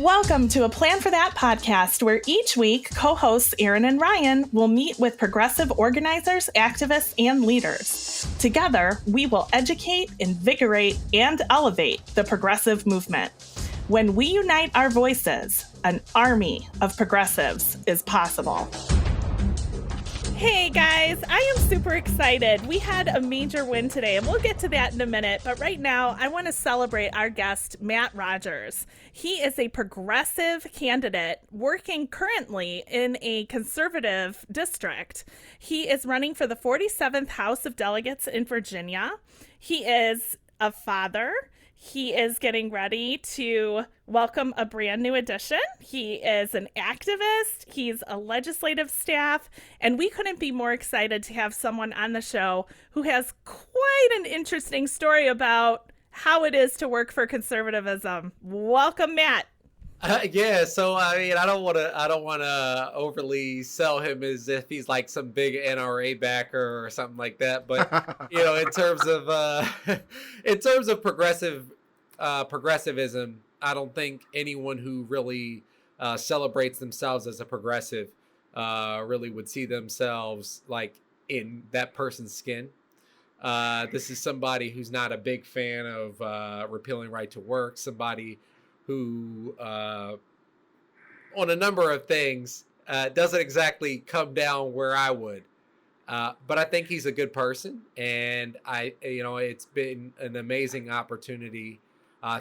Welcome to A Plan for That podcast, where each week co-hosts Erin and Ryan will meet with progressive organizers, activists, and leaders. Together, we will educate, invigorate, and elevate the progressive movement. When we unite our voices, an army of progressives is possible. Hey guys, I am super excited. We had a major win today, and we'll get to that in a minute. But right now, I want to celebrate our guest, Matt Rogers. He is a progressive candidate working currently in a conservative district. He is running for the 47th House of Delegates in Virginia. He is a father. He is getting ready to welcome a brand new addition. He is an activist. He's a legislative staff. And we couldn't be more excited to have someone on the show who has quite an interesting story about how it is to work for conservatism. Welcome, Matt. So I mean, I don't want to overly sell him as if he's like some big NRA backer or something like that. But you know, in terms of progressivism, I don't think anyone who really celebrates themselves as a progressive really would see themselves like in that person's skin. This is somebody who's not a big fan of repealing right to work. Somebody who on a number of things doesn't exactly come down where I would, but I think he's a good person, and it's been an amazing opportunity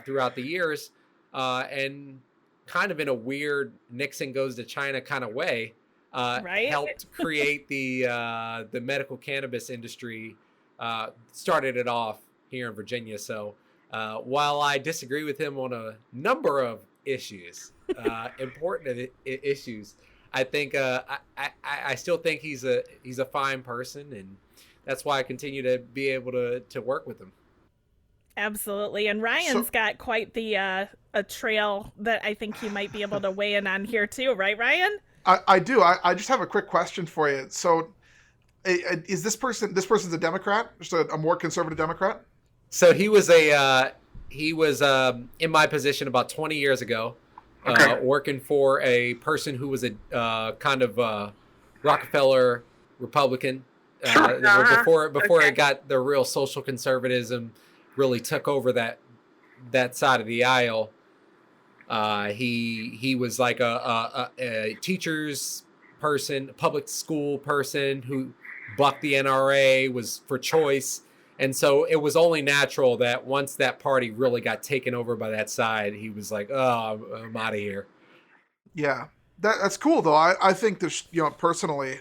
throughout the years, and kind of in a weird Nixon goes to China kind of way, right? Helped create the medical cannabis industry, started it off here in Virginia. So while I disagree with him on a number of issues, important issues, I think I still think he's a fine person, and that's why I continue to be able to work with him. Absolutely. And Ryan's got quite the a trail that I think he might be able to weigh in on here too, right, Ryan? I do. I just have a quick question for you. So is this person's a Democrat, just a more conservative Democrat? So he was in my position about 20 years ago, working for a person who was a kind of Rockefeller Republican. Before it got the real social conservatism really took over that side of the aisle. He was like a teacher's person, public school person who bucked the NRA, was for choice. And so it was only natural that once that party really got taken over by that side, he was like, "Oh, I'm out of here." Yeah, that's cool though. I think there's, personally,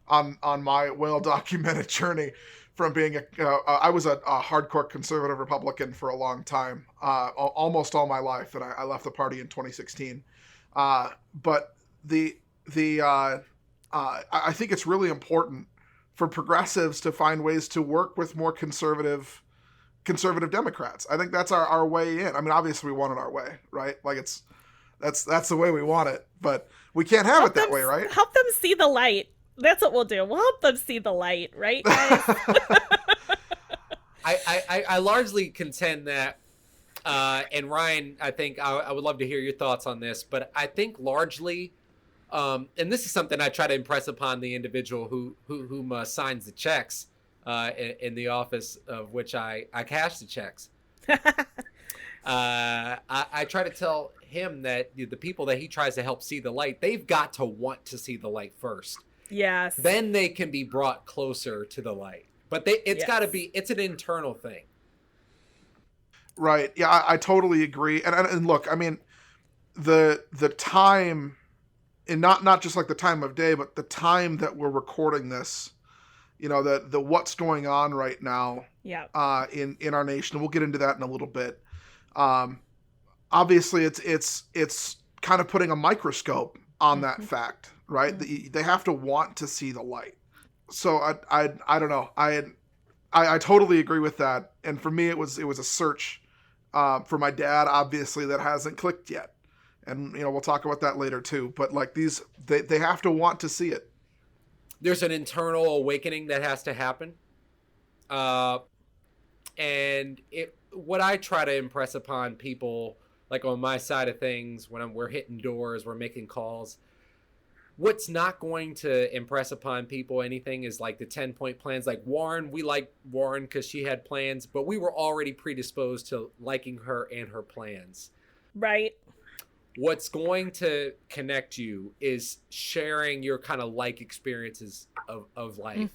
on my well-documented journey from being I was a hardcore conservative Republican for a long time, almost all my life, and I left the party in 2016. But I think it's really important for progressives to find ways to work with more conservative Democrats. I think that's our way in. I mean, obviously we want it our way, right? Like that's the way we want it, but we can't have it that way, right? Help them see the light. That's what we'll do. We'll help them see the light, right, guys? I largely contend that, and Ryan, I think I would love to hear your thoughts on this, but I think largely, and this is something I try to impress upon the individual whom signs the checks in the office of which I cash the checks. I try to tell him that the people that he tries to help see the light, they've got to want to see the light first. Yes. Then they can be brought closer to the light. But it's got to be, it's an internal thing. Right. Yeah, I totally agree. And look, I mean, the time, and not just like the time of day, but the time that we're recording this, the what's going on right now in our nation. We'll get into that in a little bit. Obviously it's kind of putting a microscope on that fact, right? Mm-hmm. They have to want to see the light. So I don't know. I totally agree with that. And for me, it was a search for my dad, obviously, that hasn't clicked yet. And, we'll talk about that later too. But like they have to want to see it. There's an internal awakening that has to happen. And what I try to impress upon people like on my side of things, when we're hitting doors, we're making calls. What's not going to impress upon people anything is like the 10-point plans. Like Warren, we like Warren because she had plans, but we were already predisposed to liking her and her plans. Right. What's going to connect you is sharing your kind of like experiences of life.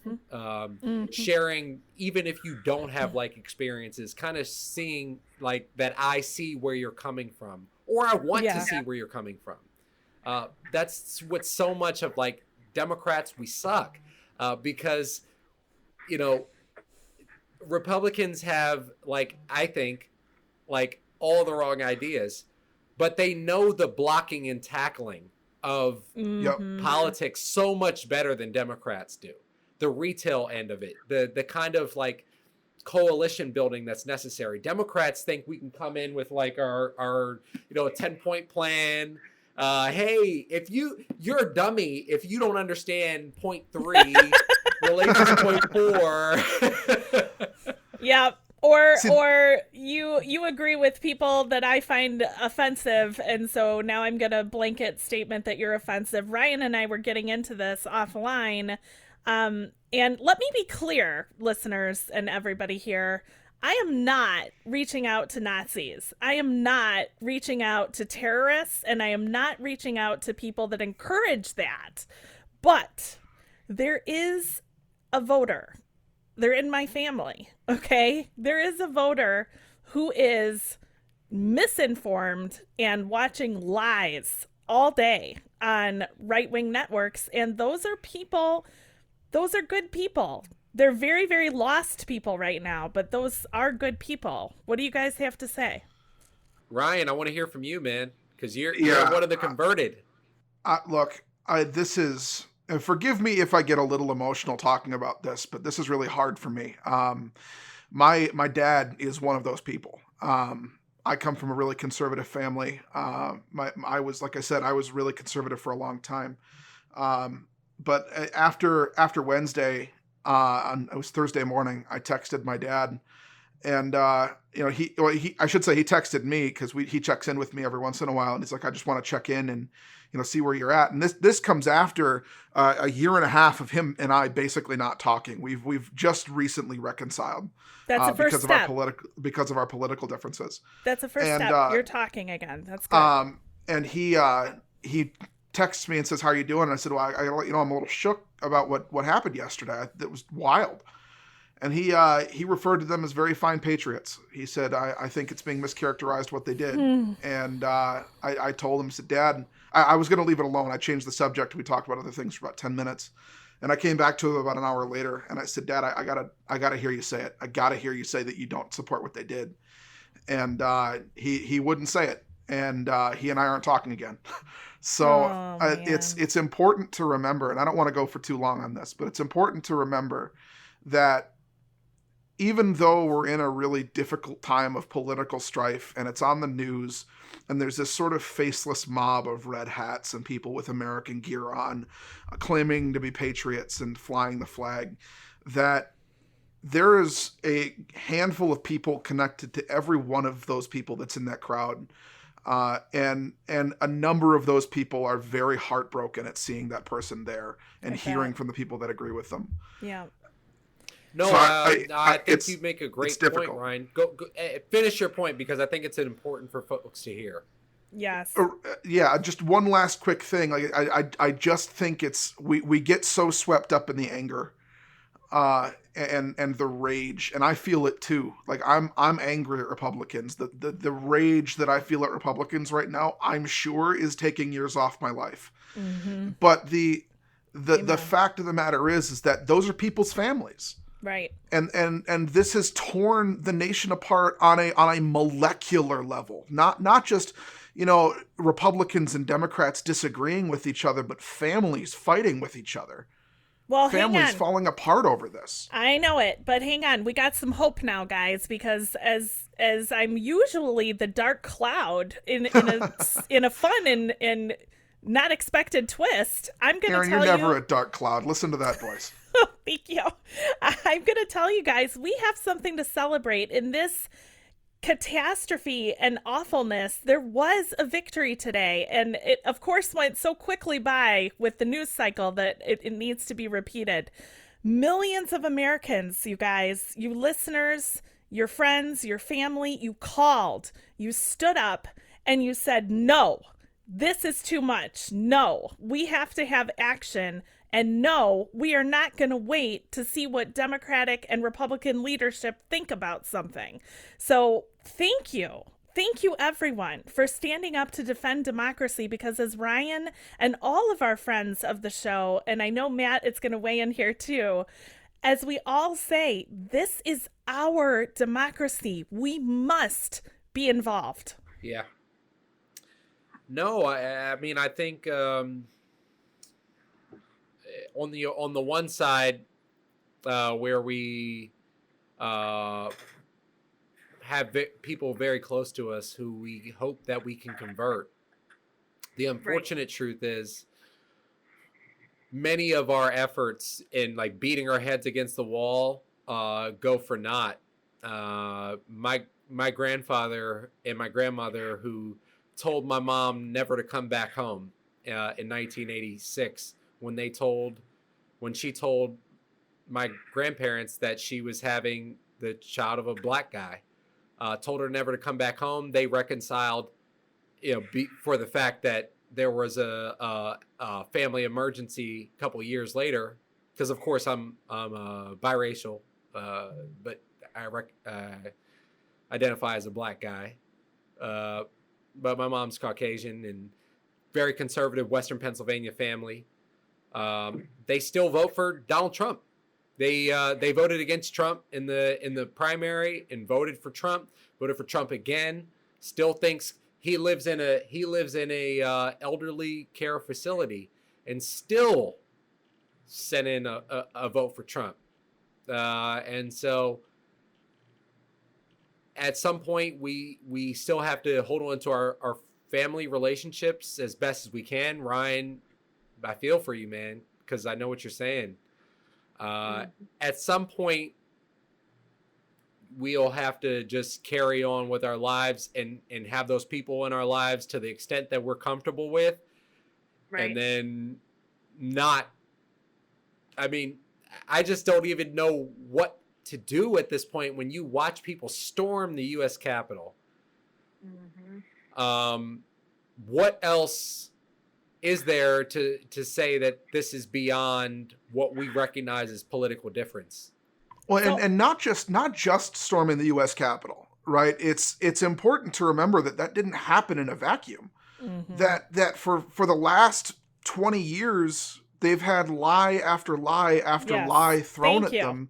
Sharing, even if you don't have like experiences, kind of seeing like that I see where you're coming from, or I want to see where you're coming from. That's what so much of like Democrats, we suck because, you know, Republicans have like, I think like all the wrong ideas, but they know the blocking and tackling of politics so much better than Democrats do. The retail end of it, the kind of like coalition building that's necessary. Democrats think we can come in with like our you know, a 10-point plan. Hey, if you're a dummy if you don't understand point 3 relates to point 4. Yeah. Or you agree with people that I find offensive, and so now I'm gonna blanket statement that you're offensive. Ryan and I were getting into this offline, and let me be clear, listeners and everybody here. I am not reaching out to Nazis. I am not reaching out to terrorists, and I am not reaching out to people that encourage that. But there is a voter. They're in my family, okay? There is a voter who is misinformed and watching lies all day on right-wing networks, and those are good people. They're very, very lost people right now, but those are good people. What do you guys have to say? Ryan, I want to hear from you, man, because you're one of the converted. Look, this is... And forgive me if I get a little emotional talking about this, but this is really hard for me. My dad is one of those people. I come from a really conservative family. I was, like I said, I was really conservative for a long time. But after Wednesday, it was Thursday morning, I texted my dad, and you know, he I should say he texted me because he checks in with me every once in a while, and he's like, I just want to check in and, you know, see where you're at. And this comes after a year and a half of him and I basically not talking. We've just recently recoiled. That's the first step. Because of our political differences. That's the first step. You're talking again. That's good. And he texts me and says, "How are you doing?" And I said, "Well, I let you know I'm a little shook about what happened yesterday. That was wild." And he referred to them as very fine patriots. He said, I think it's being mischaracterized what they did. And I told him, I said, Dad, I was going to leave it alone. I changed the subject. We talked about other things for about 10 minutes. And I came back to him about an hour later, and I said, Dad, I gotta hear you say it. I gotta hear you say that you don't support what they did. And he wouldn't say it. And he and I aren't talking again. So it's important to remember, and I don't want to go for too long on this, but it's important to remember that even though we're in a really difficult time of political strife and it's on the news and there's this sort of faceless mob of red hats and people with American gear on claiming to be patriots and flying the flag, that there is a handful of people connected to every one of those people that's in that crowd. And a number of those people are very heartbroken at seeing that person there and hearing from the people that agree with them. Yeah. No, so I think you make a great point, Ryan. Go finish your point, because I think it's important for folks to hear. Yes. Yeah, just one last quick thing. Like I just think we get so swept up in the anger and the rage, and I feel it too. Like I'm angry at Republicans. The rage that I feel at Republicans right now, I'm sure is taking years off my life. Mm-hmm. But the fact of the matter is that those are people's families. Right. And this has torn the nation apart on a molecular level. Not just, you know, Republicans and Democrats disagreeing with each other, but families fighting with each other. Well, families falling apart over this. I know it, but hang on. We got some hope now, guys, because as I'm usually the dark cloud in a fun and not expected twist, I'm going to tell you. Aaron, you're never a dark cloud. Listen to that voice. Thank you. I'm going to tell you guys, we have something to celebrate in this catastrophe and awfulness, there was a victory today. And it, of course, went so quickly by with the news cycle that it needs to be repeated. Millions of Americans, you guys, you listeners, your friends, your family, you called, you stood up, and you said, no, this is too much. No, we have to have action. And no, we are not going to wait to see what Democratic and Republican leadership think about something. So thank you. Thank you, everyone, for standing up to defend democracy, because as Ryan and all of our friends of the show, and I know Matt is going to weigh in here too, as we all say, this is our democracy. We must be involved. Yeah. No, I mean, I think on the one side, where we have people very close to us who we hope that we can convert. The unfortunate truth is many of our efforts in like beating our heads against the wall go for naught. My grandfather and my grandmother, who told my mom never to come back home in 1986, when she told my grandparents that she was having the child of a black guy, told her never to come back home. They reconciled, for the fact that there was a family emergency a couple of years later, because of course I'm biracial, but I identify as a black guy. But my mom's Caucasian and very conservative Western Pennsylvania family. They still vote for Donald Trump. They voted against Trump in the primary and voted for Trump again. Still thinks he lives in a elderly care facility, and still sent in a vote for Trump. And so at some point we still have to hold on to our family relationships as best as we can. Ryan, I feel for you, man, because I know what you're saying. At some point, we'll have to just carry on with our lives and have those people in our lives to the extent that we're comfortable with. Right. And then I just don't even know what to do at this point when you watch people storm the U.S. Capitol. Mm-hmm. What else is there to say that this is beyond what we recognize as political difference? Well, and not just storming the U.S. Capitol, right? It's important to remember that didn't happen in a vacuum. Mm-hmm. That for the last 20 years, they've had lie after lie after lie thrown at them,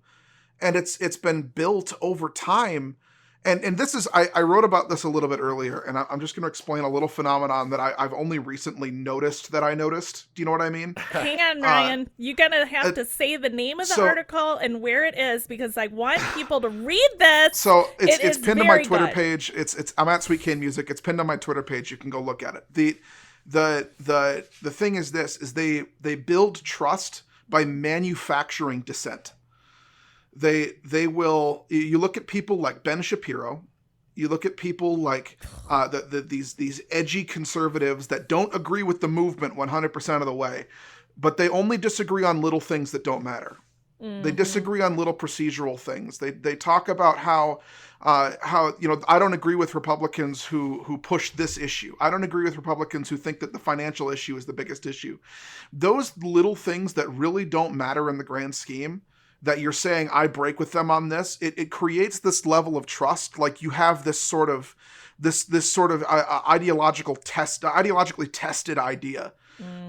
and it's been built over time. And this is, I wrote about this a little bit earlier, and I'm just going to explain a little phenomenon that I've only recently noticed that I noticed. Do you know what I mean? Hang on, Ryan. You're going to have to say the name of the article and where it is, because I want people to read this. So it's pinned to my Twitter page. I'm at Sweet Cane Music. It's pinned on my Twitter page. You can go look at it. The thing is this, is they build trust by manufacturing dissent. They will. You look at people like Ben Shapiro. You look at people like these edgy conservatives that don't agree with the movement 100% of the way, but they only disagree on little things that don't matter. Mm-hmm. They disagree on little procedural things. They talk about how I don't agree with Republicans who push this issue. I don't agree with Republicans who think that the financial issue is the biggest issue. Those little things that really don't matter in the grand scheme, that you're saying I break with them on this, it creates this level of trust. Like you have this sort of ideologically tested idea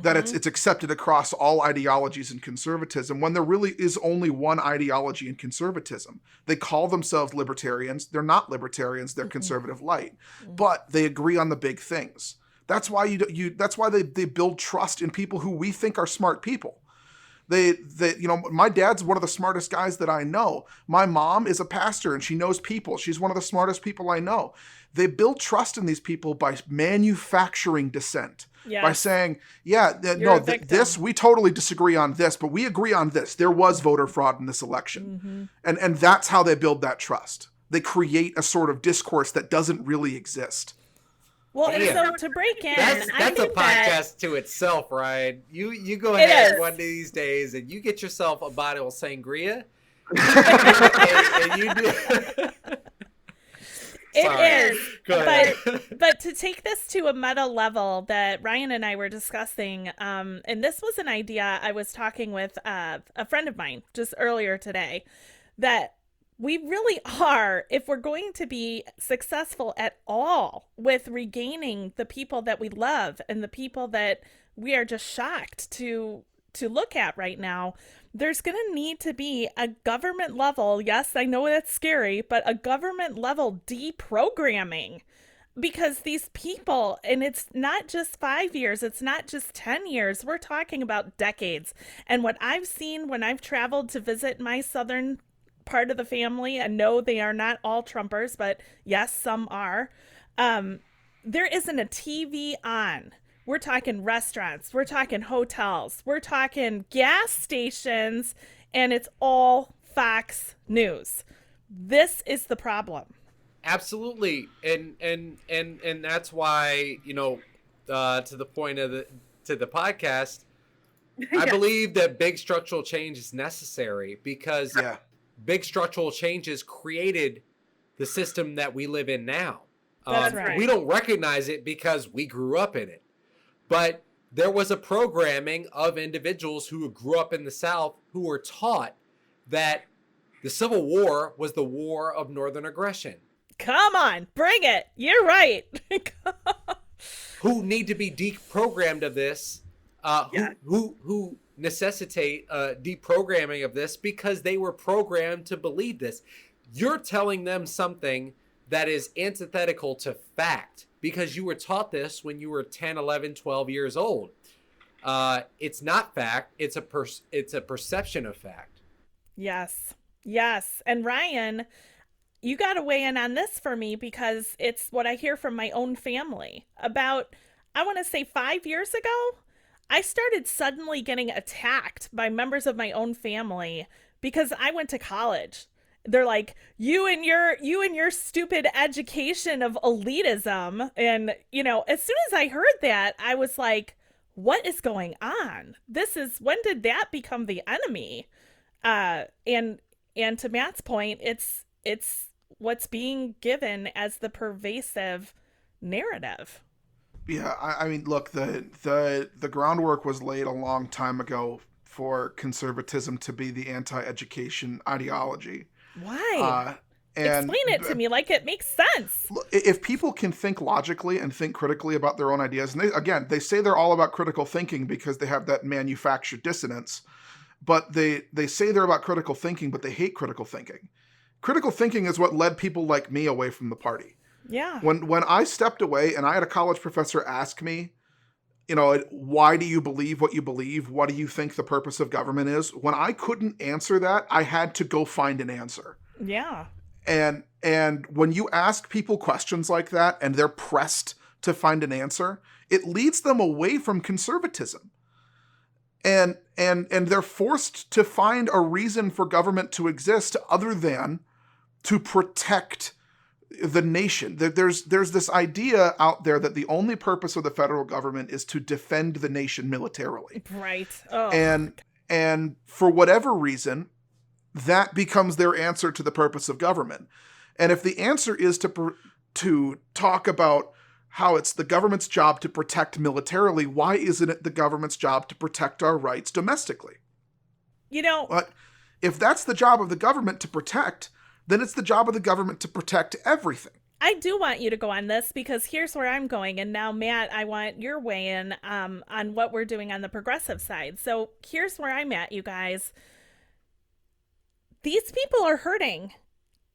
that it's accepted across all ideologies in conservatism, when there really is only one ideology in conservatism. They call themselves libertarians. They're not libertarians. They're conservative light, but they agree on the big things. That's why that's why they build trust in people who we think are smart people. My dad's one of the smartest guys that I know. My mom is a pastor and she knows people. She's one of the smartest people I know. They build trust in these people by manufacturing dissent. Yes. By saying, this, we totally disagree on this, but we agree on this. There was voter fraud in this election. Mm-hmm. And that's how they build that trust. They create a sort of discourse that doesn't really exist. Well, and so to break in, that's a podcast to itself, Ryan. You go ahead one of these days and you get yourself a bottle of sangria. and you do. It is, but to take this to a meta level that Ryan and I were discussing, and this was an idea I was talking with a friend of mine just earlier today, that we really are, if we're going to be successful at all with regaining the people that we love and the people that we are just shocked to look at right now, there's going to need to be a government level, yes, I know that's scary, but a government level deprogramming. Because these people, and it's not just 5 years, it's not just 10 years, we're talking about decades. And what I've seen when I've traveled to visit my southern part of the family, and no, they are not all Trumpers, but yes, some are, there isn't a TV on. We're talking restaurants, we're talking hotels, we're talking gas stations, and it's all Fox News. This is the problem. Absolutely. And that's why, to the point of the podcast, I believe that big structural change is necessary because big structural changes created the system that we live in now. That's right. We don't recognize it because we grew up in it. But there was a programming of individuals who grew up in the South who were taught that the Civil War was the war of Northern aggression. Come on, bring it. You're right. Who need to be deprogrammed of this, who necessitate deprogramming of this because they were programmed to believe this. You're telling them something that is antithetical to fact because you were taught this when you were 10, 11, 12 years old. It's not fact. It's a perception of fact. Yes. And Ryan, you got to weigh in on this for me because it's what I hear from my own family. About, I want to say 5 years ago, I started suddenly getting attacked by members of my own family because I went to college. They're like, you and your stupid education of elitism. And, as soon as I heard that, I was like, what is going on? When did that become the enemy? And to Matt's point, it's what's being given as the pervasive narrative. Yeah, I mean, look, the groundwork was laid a long time ago for conservatism to be the anti-education ideology. Why? Explain it to me like it makes sense. If people can think logically and think critically about their own ideas, and they say they're all about critical thinking because they have that manufactured dissonance, but they say they're about critical thinking, but they hate critical thinking. Critical thinking is what led people like me away from the party. Yeah. When I stepped away and I had a college professor ask me, why do you believe what you believe? What do you think the purpose of government is? When I couldn't answer that, I had to go find an answer. Yeah. And when you ask people questions like that and they're pressed to find an answer, it leads them away from conservatism. And they're forced to find a reason for government to exist other than to protect the nation. There's this idea out there that the only purpose of the federal government is to defend the nation militarily. Right. Oh. And for whatever reason, that becomes their answer to the purpose of government. And if the answer is to talk about how it's the government's job to protect militarily, why isn't it the government's job to protect our rights domestically? But if that's the job of the government to protect, then it's the job of the government to protect everything. I do want you to go on this because here's where I'm going. And now, Matt, I want your weigh in on what we're doing on the progressive side. So here's where I'm at, you guys. These people are hurting,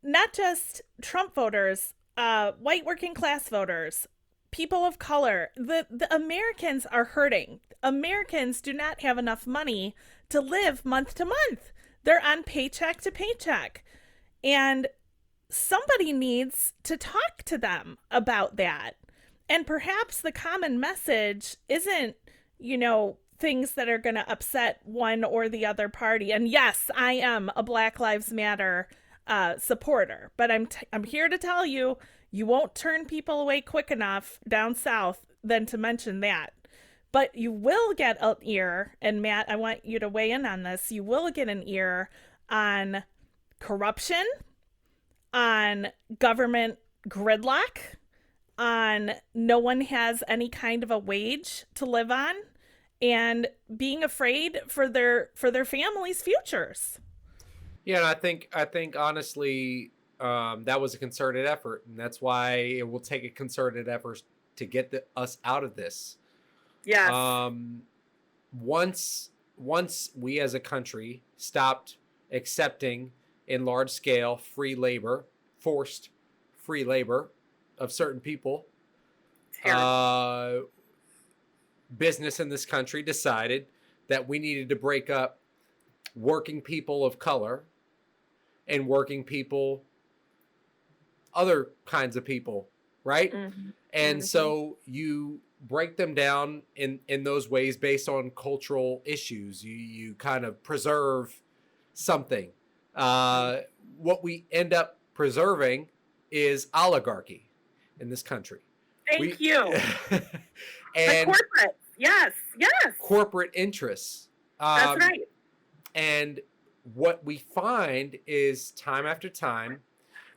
not just Trump voters, white working class voters, people of color. The Americans are hurting. Americans do not have enough money to live month to month. They're on paycheck to paycheck. And somebody needs to talk to them about that. And perhaps the common message isn't, things that are going to upset one or the other party. And yes, I am a Black Lives Matter supporter, but I'm here to tell you, you won't turn people away quick enough down south than to mention that. But you will get an ear, and Matt, I want you to weigh in on this. You will get an ear on corruption, on government gridlock, on no one has any kind of a wage to live on, and being afraid for their families' futures. Yeah, and I think honestly, that was a concerted effort, and that's why it will take a concerted effort to get us out of this. Yes. Once we as a country stopped accepting in large scale forced free labor of certain people, business in this country decided that we needed to break up working people of color and working people, other kinds of people, right? Mm-hmm. And so you break them down in those ways based on cultural issues. You kind of preserve something. What we end up preserving is oligarchy in this country. Thank you. And the corporate. Yes. Corporate interests. That's right. And what we find is time after time,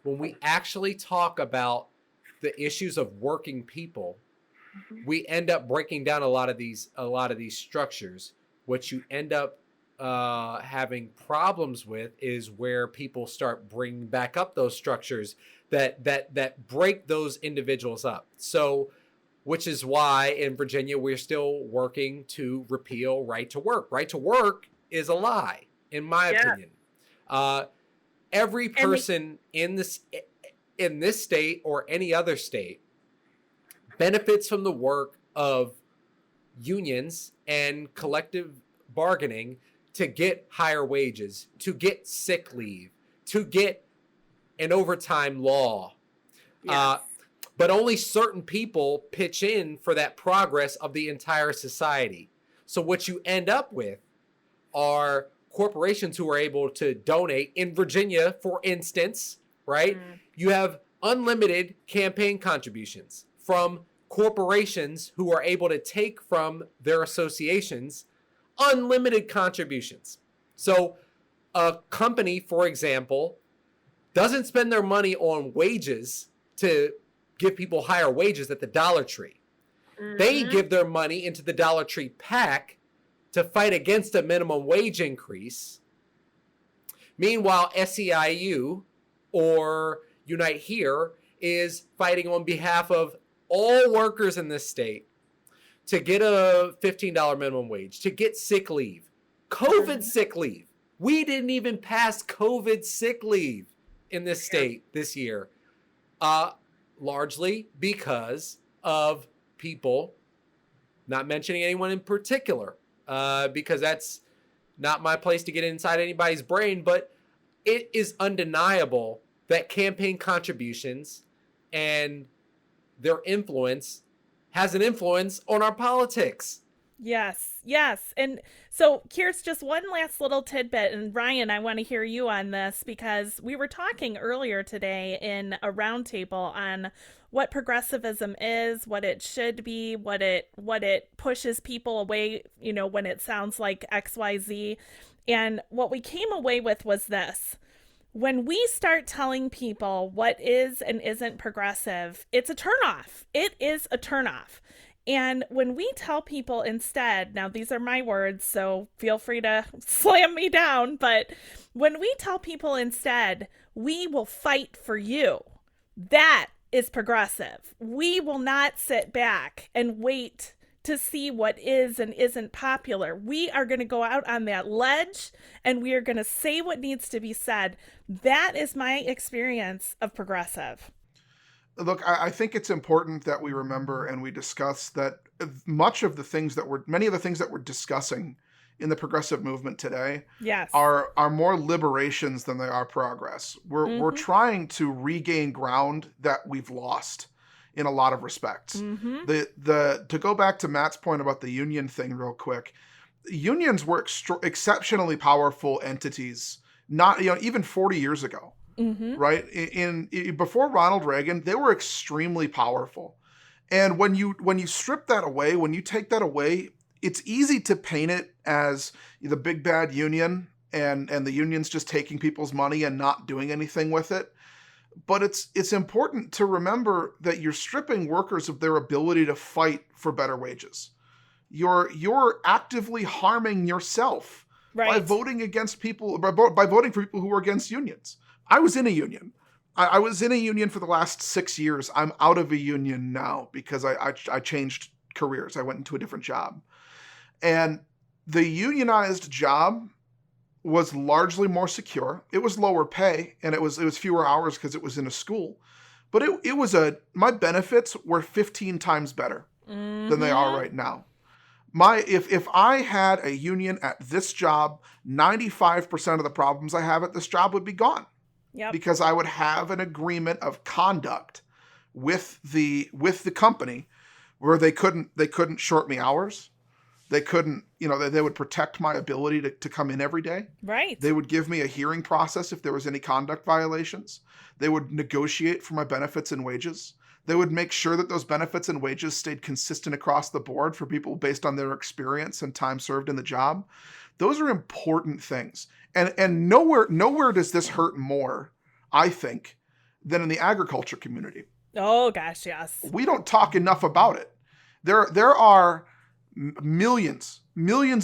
when we actually talk about the issues of working people, we end up breaking down a lot of these structures. What you end up having problems with is where people start bringing back up those structures that break those individuals up. So, which is why in Virginia we're still working to repeal right to work. Right to work is a lie, in my opinion. Every person in this state or any other state benefits from the work of unions and collective bargaining to get higher wages, to get sick leave, to get an overtime law. Yes. But only certain people pitch in for that progress of the entire society. So what you end up with are corporations who are able to donate. In Virginia, for instance, right? You have unlimited campaign contributions from corporations who are able to take from their associations unlimited contributions. So a company, for example, doesn't spend their money on wages to give people higher wages at the Dollar Tree. They give their money into the Dollar Tree PAC to fight against a minimum wage increase. Meanwhile, SEIU or Unite Here is fighting on behalf of all workers in this state to get a $15 minimum wage, to get sick leave, COVID sick leave. We didn't even pass COVID sick leave in this state this year, largely because of people, not mentioning anyone in particular, because that's not my place to get inside anybody's brain, but it is undeniable that campaign contributions and their influence has an influence on our politics. Yes. And so here's just one last little tidbit. And Ryan, I want to hear you on this because we were talking earlier today in a roundtable on what progressivism is, what it should be, what it pushes people away, when it sounds like XYZ. And what we came away with was this. When we start telling people what is and isn't progressive, it's a turnoff. It is a turnoff. And when we tell people instead, now these are my words, so feel free to slam me down, but when we tell people instead, we will fight for you, that is progressive. We will not sit back and wait to see what is and isn't popular. We are going to go out on that ledge and we are going to say what needs to be said. That is my experience of progressive. Look, I think it's important that we remember and we discuss that many of the things that we're discussing in the progressive movement today are more liberations than they are progress. We're trying to regain ground that we've lost in a lot of respects. To go back to Matt's point about the union thing real quick, unions were exceptionally powerful entities, not even 40 years ago. right? Before Ronald Reagan, they were extremely powerful. And when you strip that away, when you take that away, it's easy to paint it as the big bad union and the union's just taking people's money and not doing anything with it. But it's important to remember that you're stripping workers of their ability to fight for better wages. You're actively harming yourself by voting against people, by voting for people who are against unions. I was in a union. I was in a union for the last 6 years. I'm out of a union now because I changed careers. I went into a different job. And the unionized job was largely more secure. It was lower pay and it was fewer hours because it was in a school. But my benefits were 15 times better than they are right now. If I had a union at this job, 95% of the problems I have at this job would be gone. Yep. Because I would have an agreement of conduct with the company where they couldn't short me hours. They couldn't, they would protect my ability to come in every day. Right. They would give me a hearing process if there was any conduct violations. They would negotiate for my benefits and wages. They would make sure that those benefits and wages stayed consistent across the board for people based on their experience and time served in the job. Those are important things. And nowhere does this hurt more, I think, than in the agriculture community. Oh gosh, yes. We don't talk enough about it. There are millions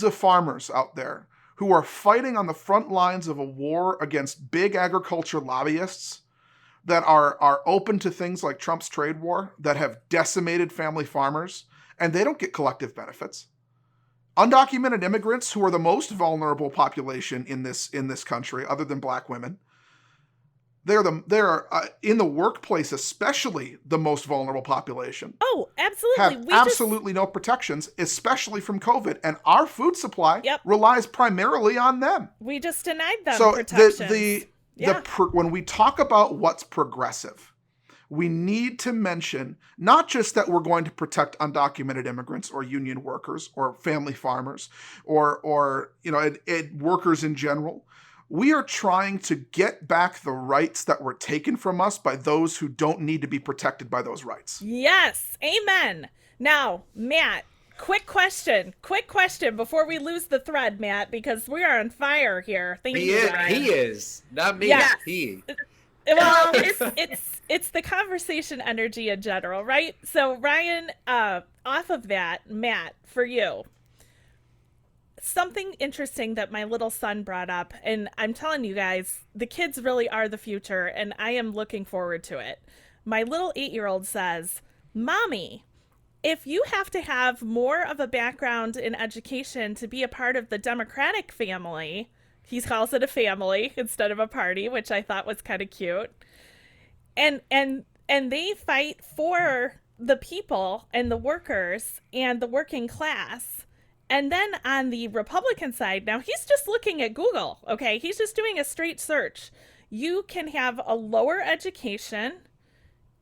of farmers out there who are fighting on the front lines of a war against big agriculture lobbyists that are open to things like Trump's trade war that have decimated family farmers, and they don't get collective benefits. Undocumented immigrants, who are the most vulnerable population in this country, other than Black women, they're in the workplace, especially the most vulnerable population. Oh, absolutely. Have absolutely no protections, especially from COVID, and our food supply relies primarily on them. We just denied them so protections. When we talk about what's progressive, we need to mention not just that we're going to protect undocumented immigrants or union workers or family farmers or workers in general. We are trying to get back the rights that were taken from us by those who don't need to be protected by those rights. Yes. Amen. Now, Matt, quick question before we lose the thread, Matt, because we are on fire here. Thank you, Ryan. He is. Not me. Yes. He. Well, it's the conversation energy in general, right? So Ryan, off of that, Matt, for you, something interesting that my little son brought up, and I'm telling you guys, the kids really are the future, and I am looking forward to it. My little 8-year-old says, "Mommy, if you have to have more of a background in education to be a part of the Democratic family," he calls it a family instead of a party, which I thought was kind of cute. And they fight for the people and the workers and the working class. And then on the Republican side, now he's just looking at Google, okay? He's just doing a straight search. You can have a lower education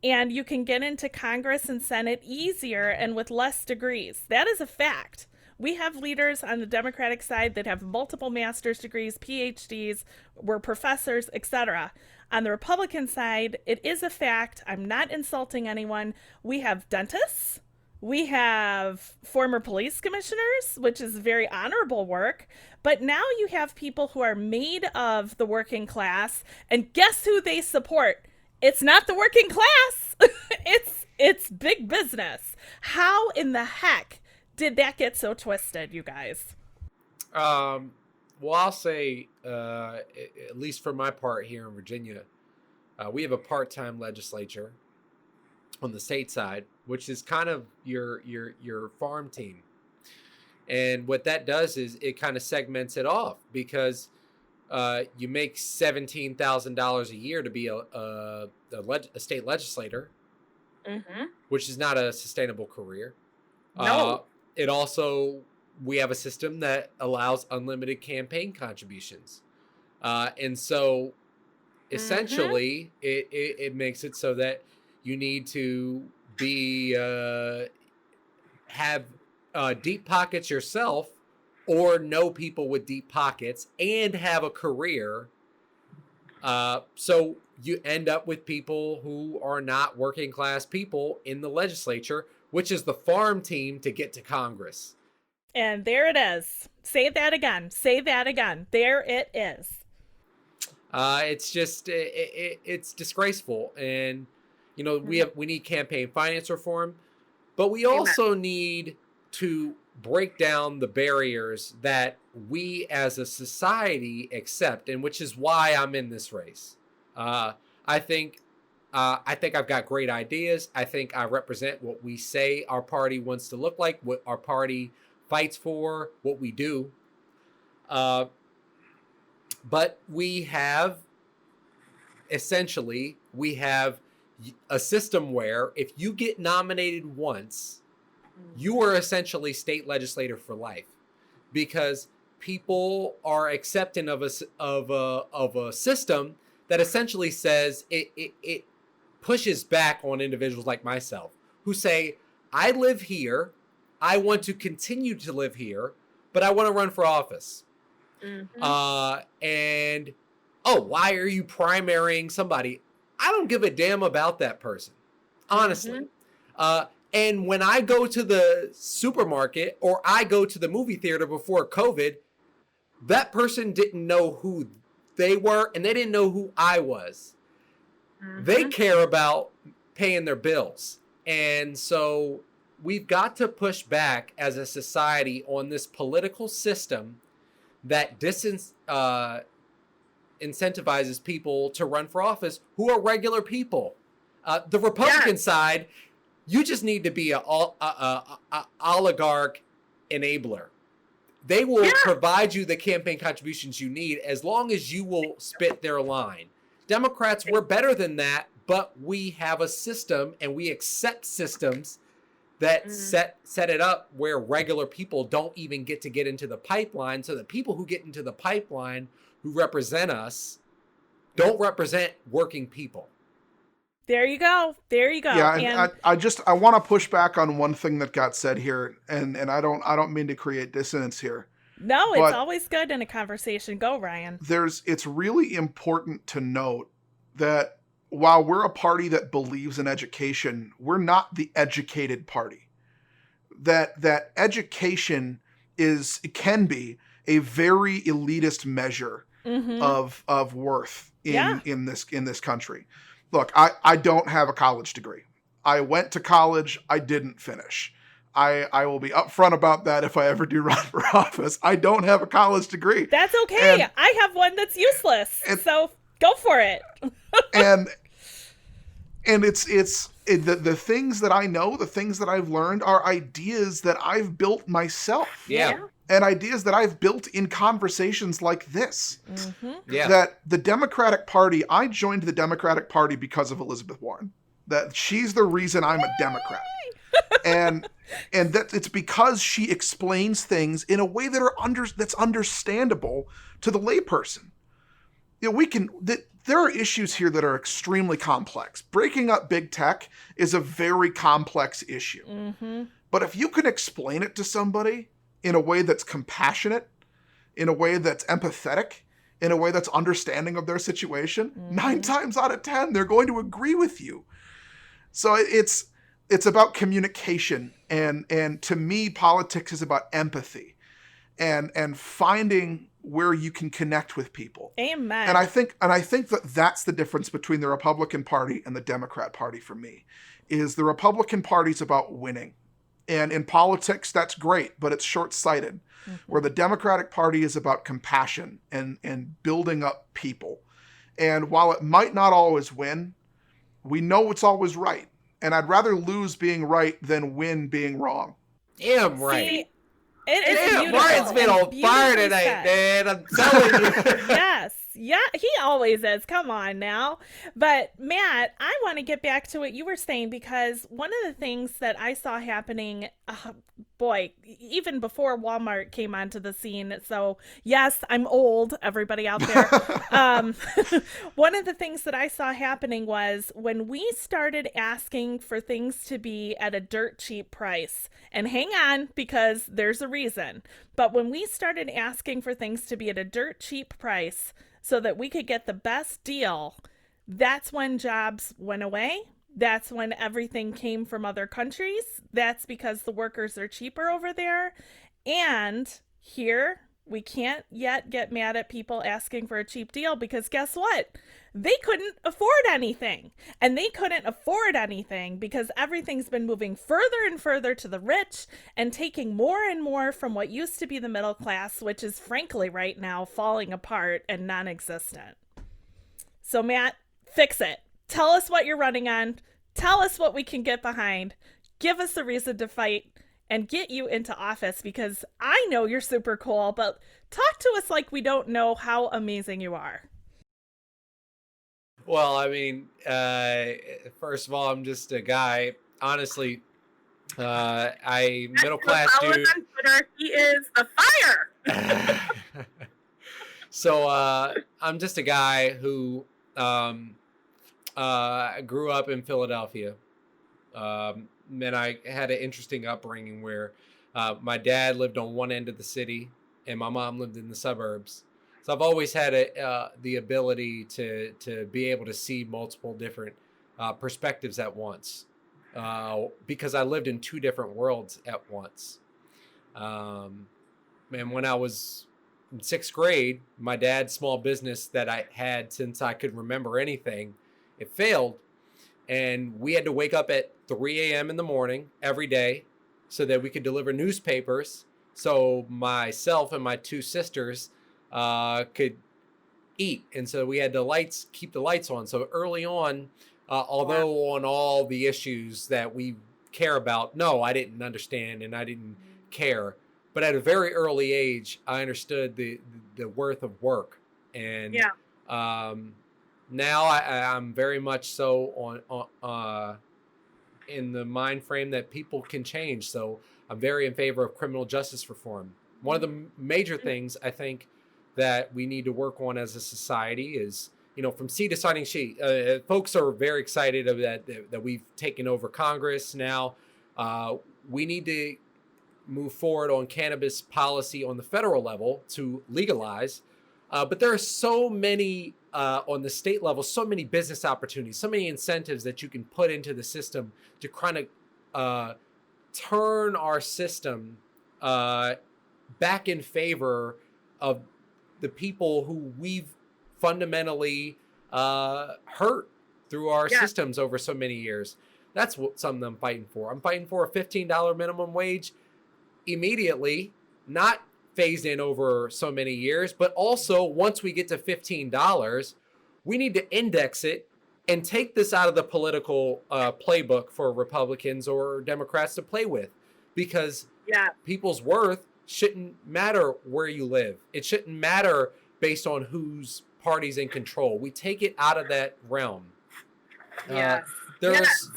and you can get into Congress and Senate easier and with less degrees. That is a fact. We have leaders on the Democratic side that have multiple master's degrees, PhDs, were professors, etc. On the Republican side, it is a fact. I'm not insulting anyone. We have dentists. We have former police commissioners, which is very honorable work. But now you have people who are made of the working class. And guess who they support? It's not the working class. It's big business. How in the heck did that get so twisted, you guys? Well, I'll say, at least for my part here in Virginia, we have a part-time legislature on the state side, which is kind of your farm team. And what that does is it kind of segments it off because you make $17,000 a year to be a state legislator, which is not a sustainable career. No. It also, we have a system that allows unlimited campaign contributions. And so essentially it makes it so that you need to be, have deep pockets yourself or know people with deep pockets and have a career So you end up with people who are not working class people in the legislature, which is the farm team to get to Congress. And there it is. Say that again. Say that again. There it is. It's just it's disgraceful, and we need campaign finance reform, but we also need to break down the barriers that we as a society accept, and which is why I'm in this race. I think I've got great ideas. I think I represent what we say our party wants to look like, what our party fights for, what we do. But we have a system where if you get nominated once, you are essentially state legislator for life, because people are accepting of a system that essentially says it pushes back on individuals like myself who say, I live here, I want to continue to live here, but I want to run for office. And why are you primarying somebody? I don't give a damn about that person, honestly. And when I go to the supermarket or I go to the movie theater before COVID, that person didn't know who they were and they didn't know who I was. They care about paying their bills. And so we've got to push back as a society on this political system that incentivizes people to run for office who are regular people. The Republican side, you just need to be a oligarch enabler. They will provide you the campaign contributions you need as long as you will spit their line. Democrats, we're better than that, but we have a system and we accept systems that set it up where regular people don't even get into the pipeline. So the people who get into the pipeline who represent us don't represent working people. There you go. There you go. Yeah, and I want to push back on one thing that got said here, and I don't mean to create dissonance here. No, it's always good in a conversation. Go, Ryan. It's really important to note that while we're a party that believes in education, we're not the educated party. That education can be a very elitist measure of worth in this country. Look, I don't have a college degree. I went to college. I didn't finish. I will be upfront about that if I ever do run for office. I don't have a college degree. That's okay. I have one that's useless. So go for it. and it's the things that I know, the things that I've learned are ideas that I've built myself. Yeah. And ideas that I've built in conversations like this. Yeah. That the Democratic Party, I joined the Democratic Party because of Elizabeth Warren. That she's the reason I'm a Democrat. and that it's because she explains things in a way that's understandable to the layperson. There are issues here that are extremely complex. Breaking up big tech is a very complex issue. But if you can explain it to somebody in a way that's compassionate, in a way that's empathetic, in a way that's understanding of their situation, 9 times out of 10, they're going to agree with you. So it's about communication. And to me, politics is about empathy and finding where you can connect with people. Amen. And I think that's the difference between the Republican Party and the Democrat Party for me, is the Republican Party's about winning. And in politics, that's great, but it's short-sighted. Where the Democratic Party is about compassion and building up people. And while it might not always win, we know it's always right. And I'd rather lose being right than win being wrong. Damn right. See, it is beautiful. Ryan's been on fire tonight, man. I'm telling you. Yes. Yeah, he always is. Come on now. But Matt, I want to get back to what you were saying, because one of the things that I saw happening boy, even before Walmart came onto the scene. So yes, I'm old, everybody out there. One of the things that I saw happening was when we started asking for things to be at a dirt cheap price, and hang on, because there's a reason, but when we started asking for things to be at a dirt cheap price so that we could get the best deal, that's when jobs went away. That's when everything came from other countries. That's because the workers are cheaper over there. And here, we can't yet get mad at people asking for a cheap deal because guess what? They couldn't afford anything. And they couldn't afford anything because everything's been moving further and further to the rich and taking more and more from what used to be the middle class, which is frankly right now falling apart and non-existent. So Matt, fix it. Tell us what you're running on. Tell us what we can get behind. Give us a reason to fight and get you into office because I know you're super cool, but talk to us like we don't know how amazing you are. Well, I mean, first of all, I'm just a guy. Honestly, I middle class dude. On Twitter, he is the fire. So I'm just a guy who grew up in Philadelphia. And I had an interesting upbringing where my dad lived on one end of the city and my mom lived in the suburbs. So I've always had the ability to be able to see multiple different perspectives at once because I lived in two different worlds at once. And when I was in sixth grade, my dad's small business that I had since I could remember anything, it failed. And we had to wake up at 3 a.m. in the morning every day so that we could deliver newspapers. So myself and my two sisters could eat. And so we had to keep the lights on. So early on, although on all the issues that we care about, no, I didn't understand and I didn't care. But at a very early age, I understood the worth of work. And now I'm very much so on in the mind frame that people can change. So I'm very in favor of criminal justice reform. One of the major things I think that we need to work on as a society is, from sea to signing sheet. Folks are very excited of that we've taken over Congress now. We need to move forward on cannabis policy on the federal level to legalize. But there are so many on the state level, so many business opportunities, so many incentives that you can put into the system to kind of turn our system back in favor of the people who we've fundamentally hurt through our systems over so many years. That's something I'm fighting for. I'm fighting for a $15 minimum wage immediately, not phased in over so many years, but also once we get to $15, we need to index it and take this out of the political playbook for Republicans or Democrats to play with, because people's worth shouldn't matter where you live. It shouldn't matter based on whose party's in control. We take it out of that realm.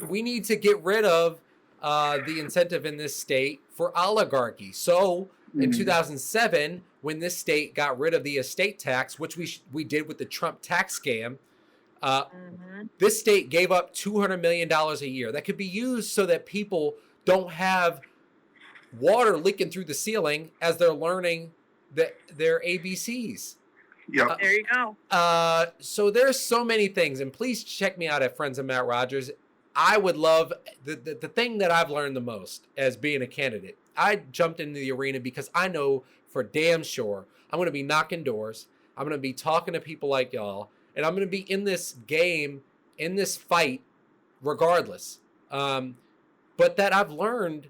We need to get rid of the incentive in this state for oligarchy. So in 2007, when this state got rid of the estate tax, which we did with the Trump tax scam, this state gave up $200 million a year that could be used so that people don't have water leaking through the ceiling as they're learning their ABCs. There you go. So there's so many things, and please check me out at Friends of Matt Rogers. I would love the thing that I've learned the most as being a candidate. I jumped into the arena because I know for damn sure I'm going to be knocking doors. I'm going to be talking to people like y'all, and I'm going to be in this game, in this fight, regardless. But that I've learned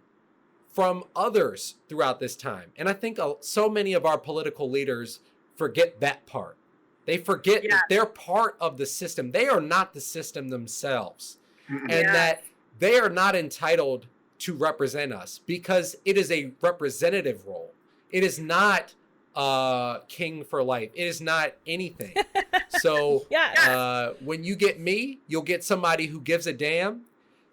from others throughout this time. And I think so many of our political leaders forget that part. They forget that they're part of the system. They are not the system themselves. And that they are not entitled to represent us because it is a representative role. It is not king for life. It is not anything. So when you get me, you'll get somebody who gives a damn.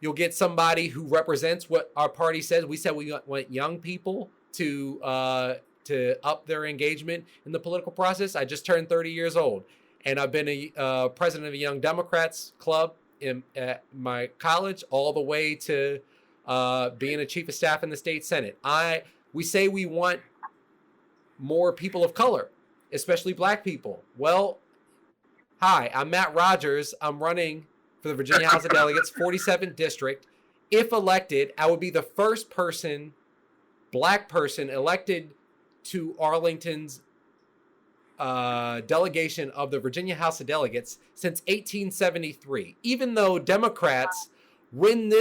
You'll get somebody who represents what our party says. We said we want young people to up their engagement in the political process. I just turned 30 years old, and I've been a president of a Young Democrats club at my college, all the way to being a chief of staff in the state Senate. We say we want more people of color, especially black people. Well, hi, I'm Matt Rogers. I'm running for the Virginia House of Delegates, 47th District. If elected, I would be the first black person elected to Arlington's delegation of the Virginia House of Delegates since 1873. Even though Democrats win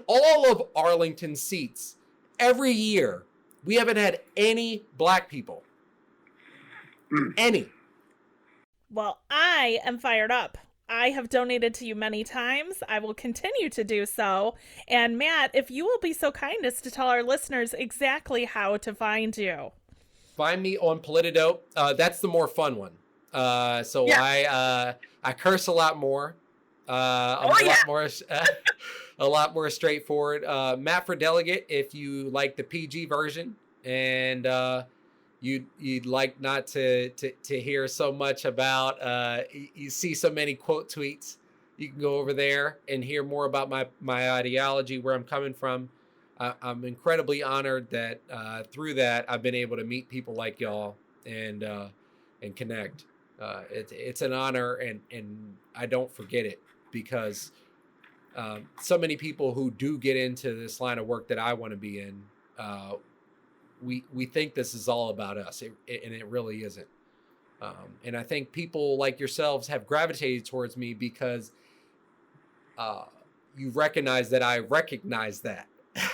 all of Arlington's seats every year, we haven't had any black people. Any. Well, I am fired up. I have donated to you many times. I will continue to do so. And Matt, if you will be so kind as to tell our listeners exactly how to find you. Find me on Politidope. That's the more fun one. I curse a lot more. A lot more straightforward. Matt for Delegate, if you like the PG version and you'd like not to hear so much about you see so many quote tweets, you can go over there and hear more about my ideology, where I'm coming from. I'm incredibly honored that through that I've been able to meet people like y'all and connect. It's an honor, and I don't forget it, because so many people who do get into this line of work that I want to be in, we think this is all about us, and it really isn't. And I think people like yourselves have gravitated towards me because you recognize that I recognize that.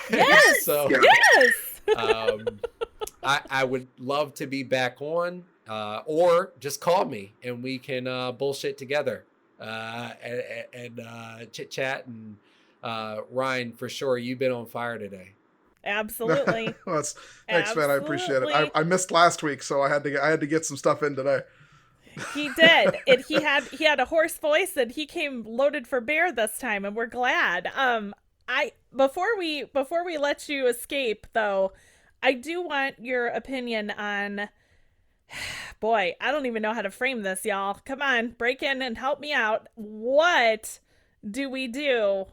Yes. So, yes. I would love to be back on, or just call me and we can bullshit together and chit chat. And Ryan, for sure, you've been on fire today. Absolutely. Thanks, man. I appreciate it. I missed last week, so I had to get some stuff in today. He did. He had a hoarse voice, and he came loaded for bear this time, and we're glad. Before we let you escape, though, I do want your opinion on, boy, I don't even know how to frame this, y'all. Come on, break in and help me out. What do we do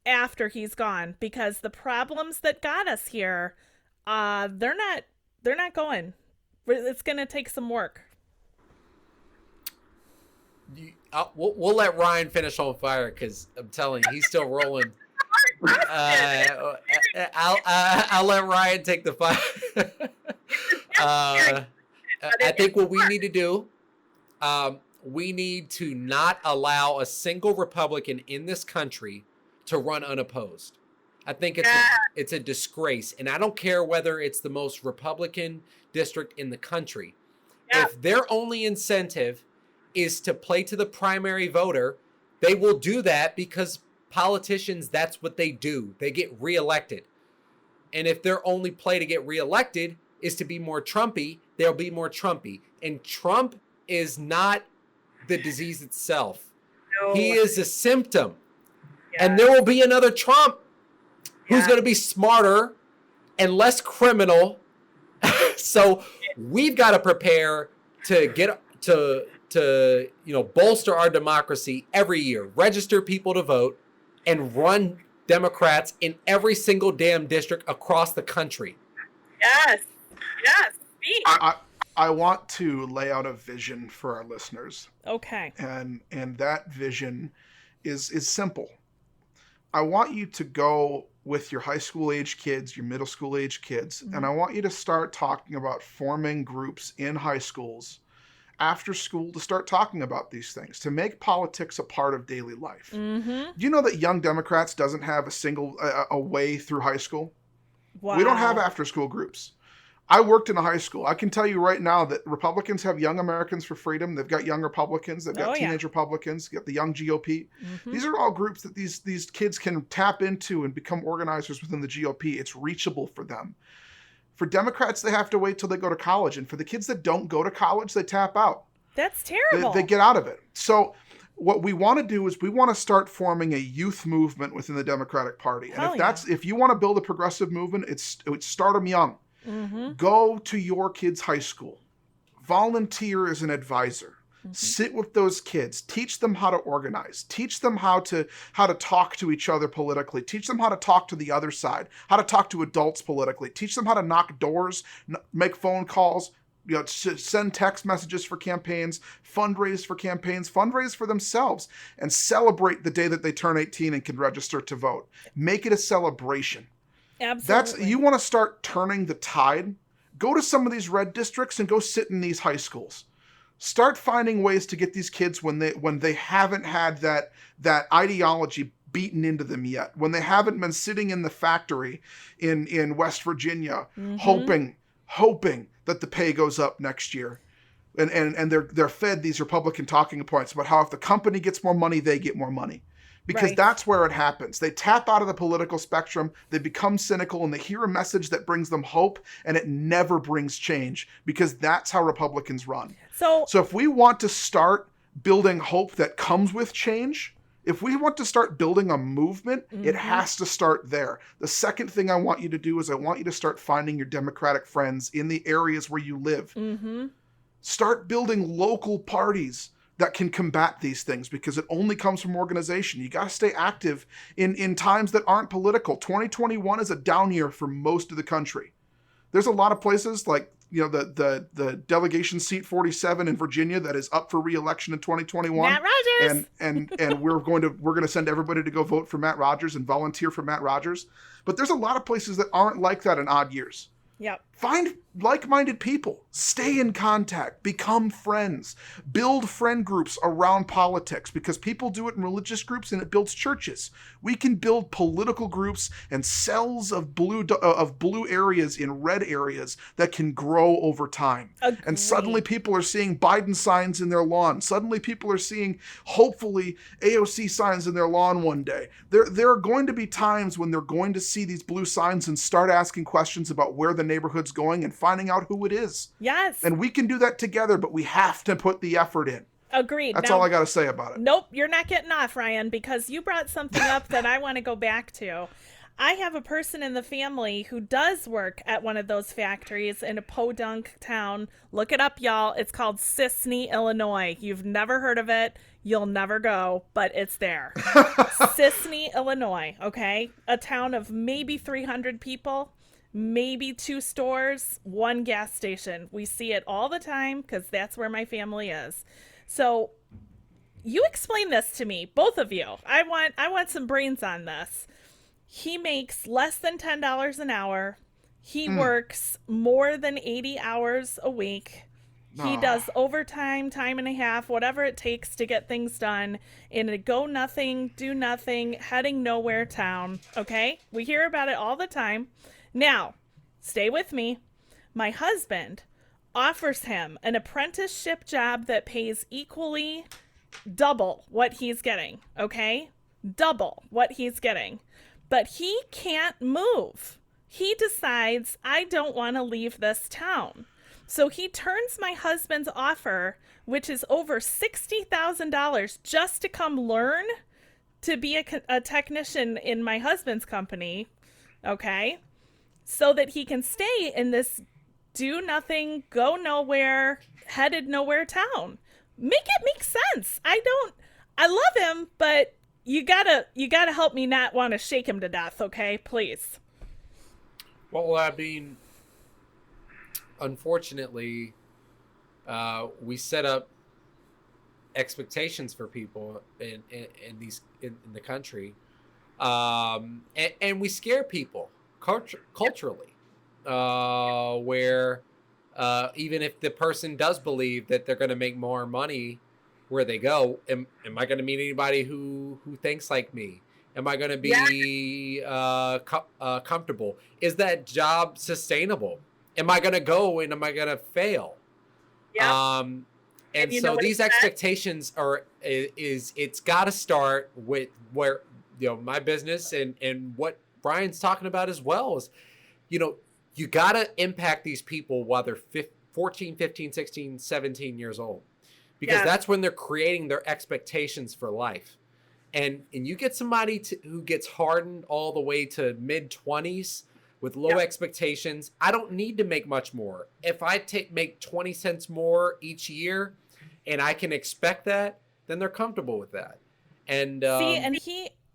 after he's gone? Because the problems that got us here, they're not going. It's going to take some work. We'll let Ryan finish on fire, because I'm telling you, he's still rolling. I'll let Ryan take the fire. I think what we need to do, we need to not allow a single Republican in this country to run unopposed. I think it's a disgrace, and I don't care whether it's the most Republican district in the country. Yeah. If their only incentive is to play to the primary voter, they will do that, because politicians, that's what they do. They get reelected. And if their only play to get reelected is to be more Trumpy, they'll be more Trumpy. And Trump is not the disease itself. No. He is a symptom. Yeah. And there will be another Trump who's going to be smarter and less criminal. So we've got to prepare to get to bolster our democracy every year, register people to vote, and run Democrats in every single damn district across the country. Yes. I want to lay out a vision for our listeners. Okay. And that vision is simple. I want you to go with your high school age kids, your middle school age kids, and I want you to start talking about forming groups in high schools after school to start talking about these things, to make politics a part of daily life. Do you know that Young Democrats doesn't have a way through high school? Wow. We don't have after school groups. I worked in a high school. I can tell you right now that Republicans have Young Americans for Freedom. They've got Young Republicans. They've got Teenage Republicans. They've got the Young GOP. These are all groups that these kids can tap into and become organizers within the GOP. It's reachable for them. For Democrats, they have to wait till they go to college. And for the kids that don't go to college, they tap out. That's terrible. They get out of it. So what we want to do is we want to start forming a youth movement within the Democratic Party. And if you want to build a progressive movement, it's start them young. Mm-hmm. Go to your kid's high school. Volunteer as an advisor. Mm-hmm. Sit with those kids. Teach them how to organize. Teach them how to talk to each other politically. Teach them how to talk to the other side. How to talk to adults politically. Teach them how to knock doors, make phone calls, send text messages for campaigns, fundraise for campaigns, fundraise for themselves, and celebrate the day that they turn 18 and can register to vote. Make it a celebration. Absolutely. You want to start turning the tide. Go to some of these red districts and go sit in these high schools. Start finding ways to get these kids when they haven't had that ideology beaten into them yet, when they haven't been sitting in the factory in West Virginia, mm-hmm. hoping that the pay goes up next year. And they're fed these Republican talking points about how if the company gets more money, they get more money. Because that's where it happens. They tap out of the political spectrum, they become cynical, and they hear a message that brings them hope, and it never brings change, because that's how Republicans run. So if we want to start building hope that comes with change, if we want to start building a movement, mm-hmm. it has to start there. The second thing I want you to do is I want you to start finding your Democratic friends in the areas where you live. Mm-hmm. Start building local parties that can combat these things, because it only comes from organization. You got to stay active in times that aren't political. 2021 is a down year for most of the country. There's a lot of places like, the delegation seat 47 in Virginia that is up for re-election in 2021. Matt Rogers. And we're going to send everybody to go vote for Matt Rogers and volunteer for Matt Rogers. But there's a lot of places that aren't like that in odd years. Yep. Find like-minded people, stay in contact, become friends, build friend groups around politics, because people do it in religious groups and it builds churches. We can build political groups and cells of blue areas in red areas that can grow over time. Agreed. And suddenly people are seeing Biden signs in their lawn. Suddenly people are seeing, hopefully, AOC signs in their lawn one day. There are going to be times when they're going to see these blue signs and start asking questions about where the neighborhood's going and finding out who it is. Yes. And we can do that together, but we have to put the effort in. Agreed. That's all I got to say about it. Nope, you're not getting off, Ryan, because you brought something up that I want to go back to. I have a person in the family who does work at one of those factories in a podunk town. Look it up, y'all. It's called Sisney, Illinois. You've never heard of it. You'll never go, but it's there. Sisney, Illinois, okay? A town of maybe 300 people. Maybe 2 stores, 1 gas station. We see it all the time because that's where my family is. So you explain this to me, both of you. I want some brains on this. He makes less than $10 an hour. He works more than 80 hours a week. He does overtime, time and a half, whatever it takes to get things done in a go nothing, do nothing, heading nowhere town. Okay? We hear about it all the time. Now, stay with me. My husband offers him an apprenticeship job that pays equally double what he's getting, okay? Double what he's getting. But he can't move. He decides, I don't want to leave this town. So he turns my husband's offer, which is over $60,000, just to come learn to be a technician in my husband's company, okay? So that he can stay in this do nothing, go nowhere, headed nowhere town. Make it make sense. I love him, but you gotta help me not want to shake him to death, okay? Please. Well, I mean, unfortunately, we set up expectations for people in the country, and we scare people. Culturally, where even if the person does believe that they're going to make more money where they go, am I going to meet anybody who thinks like me? Am I going to be comfortable? Is that job sustainable? Am I going to go and am I going to fail? Yeah. And so these expectations it's got to start with where, my business and what Brian's talking about as well is, you got to impact these people while they're 14, 15, 16, 17 years old. because that's when they're creating their expectations for life. And you get somebody who gets hardened all the way to mid-20s with low expectations. I don't need to make much more. If I make 20 cents more each year and I can expect that, then they're comfortable with that. And see, and